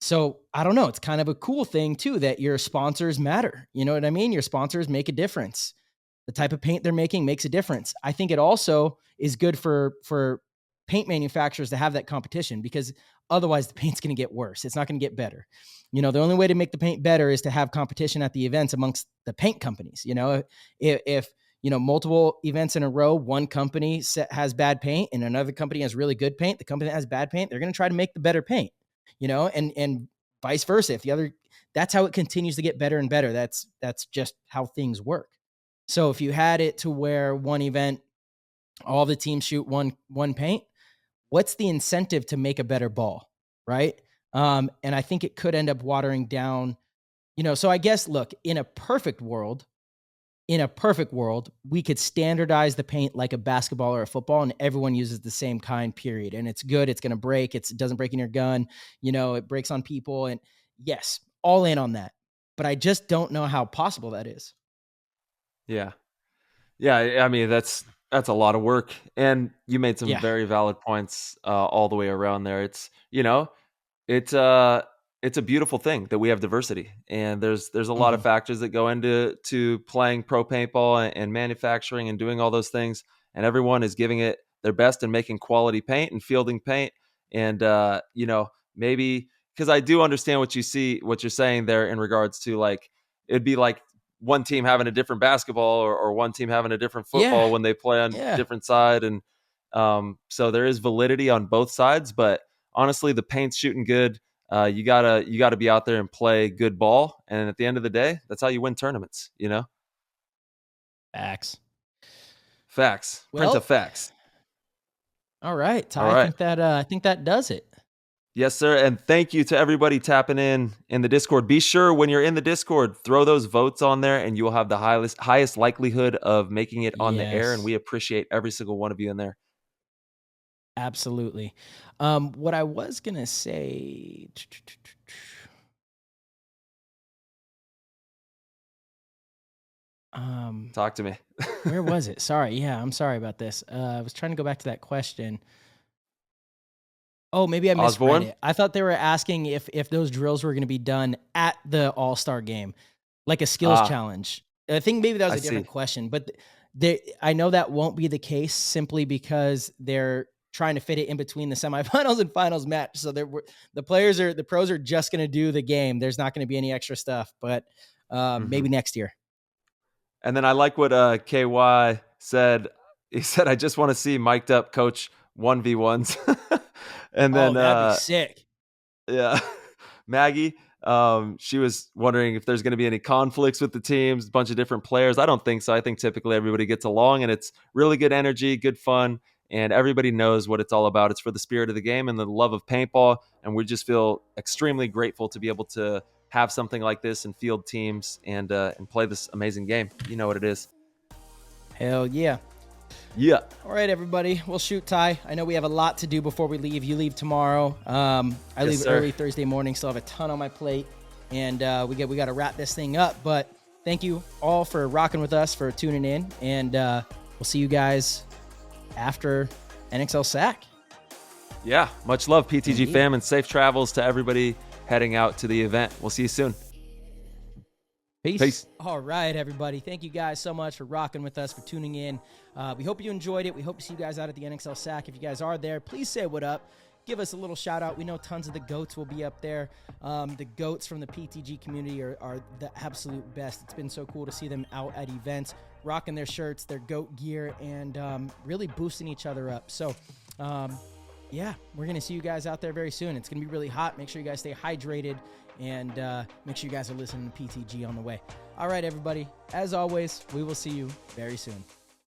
So I don't know. It's kind of a cool thing too, that your sponsors matter. You know what I mean? Your sponsors make a difference. The type of paint they're making makes a difference. I think it also is good for paint manufacturers to have that competition, because otherwise the paint's going to get worse. It's not going to get better. The only way to make the paint better is to have competition at the events amongst the paint companies. If multiple events in a row, one company has bad paint and another company has really good paint, the company that has bad paint, they're going to try to make the better paint, and vice versa. If the other, that's how it continues to get better and better. That's just how things work. So if you had it to where one event, all the teams shoot one paint, what's the incentive to make a better ball, right? And I think it could end up watering down, so I guess, look, in a perfect world, we could standardize the paint like a basketball or a football, and everyone uses the same kind, period. And it's good. It's going to break. It doesn't break in your gun. It breaks on people. And yes, all in on that. But I just don't know how possible that is. Yeah. I mean, that's a lot of work, and you made some very valid points all the way around there. It's it's a beautiful thing that we have diversity, and there's a lot of factors that go into playing pro paintball and manufacturing and doing all those things, and everyone is giving it their best and making quality paint and fielding paint, and maybe, because I do understand what you're saying there in regards to, like, it'd be like one team having a different basketball or one team having a different football when they play on different side. And so there is validity on both sides, but honestly, the paint's shooting good. You gotta be out there and play good ball. And at the end of the day, that's how you win tournaments, Facts. Well, print of facts. All right, Ty. All right. I think that does it. Yes, sir. And thank you to everybody tapping in the Discord. Be sure when you're in the Discord, throw those votes on there, and you will have the highest likelihood of making it on the air. And we appreciate every single one of you in there. Absolutely. What I was going to say... Talk to me. Where was it? Sorry. Yeah, I'm sorry about this. I was trying to go back to that question. Oh, maybe I misread it. I thought they were asking if those drills were going to be done at the All-Star game, like a skills challenge. I think maybe that was a different question, but I know that won't be the case, simply because they're trying to fit it in between the semifinals and finals match. So the pros are just going to do the game. There's not going to be any extra stuff, but maybe next year. And then I like what KY said. He said, "I just want to see mic'd up coach 1v1s." And then that'd be sick. Yeah. Maggie, she was wondering if there's going to be any conflicts with the teams, a bunch of different players. I don't think so. I think typically everybody gets along, and it's really good energy, good fun, and everybody knows what it's all about. It's for the spirit of the game and the love of paintball, and we just feel extremely grateful to be able to have something like this and field teams and play this amazing game. You know what it is. Hell yeah. Yeah. All right, everybody. We'll shoot, Ty. I know we have a lot to do before we leave. You leave tomorrow. I leave early Thursday morning. Still have a ton on my plate, and we got to wrap this thing up. But thank you all for rocking with us, for tuning in, and we'll see you guys after NXL Sac. Yeah. Much love, PTG fam, and safe travels to everybody heading out to the event. We'll see you soon. Peace. All right, everybody. Thank you guys so much for rocking with us, for tuning in. We hope you enjoyed it. We hope to see you guys out at the NXL Sac. If you guys are there, please say what up. Give us a little shout out. We know tons of the GOATs will be up there. The GOATs from the PTG community are the absolute best. It's been so cool to see them out at events, rocking their shirts, their GOAT gear, and really boosting each other up. So, yeah, we're going to see you guys out there very soon. It's going to be really hot. Make sure you guys stay hydrated, and make sure you guys are listening to PTG on the way. All right, everybody. As always, we will see you very soon.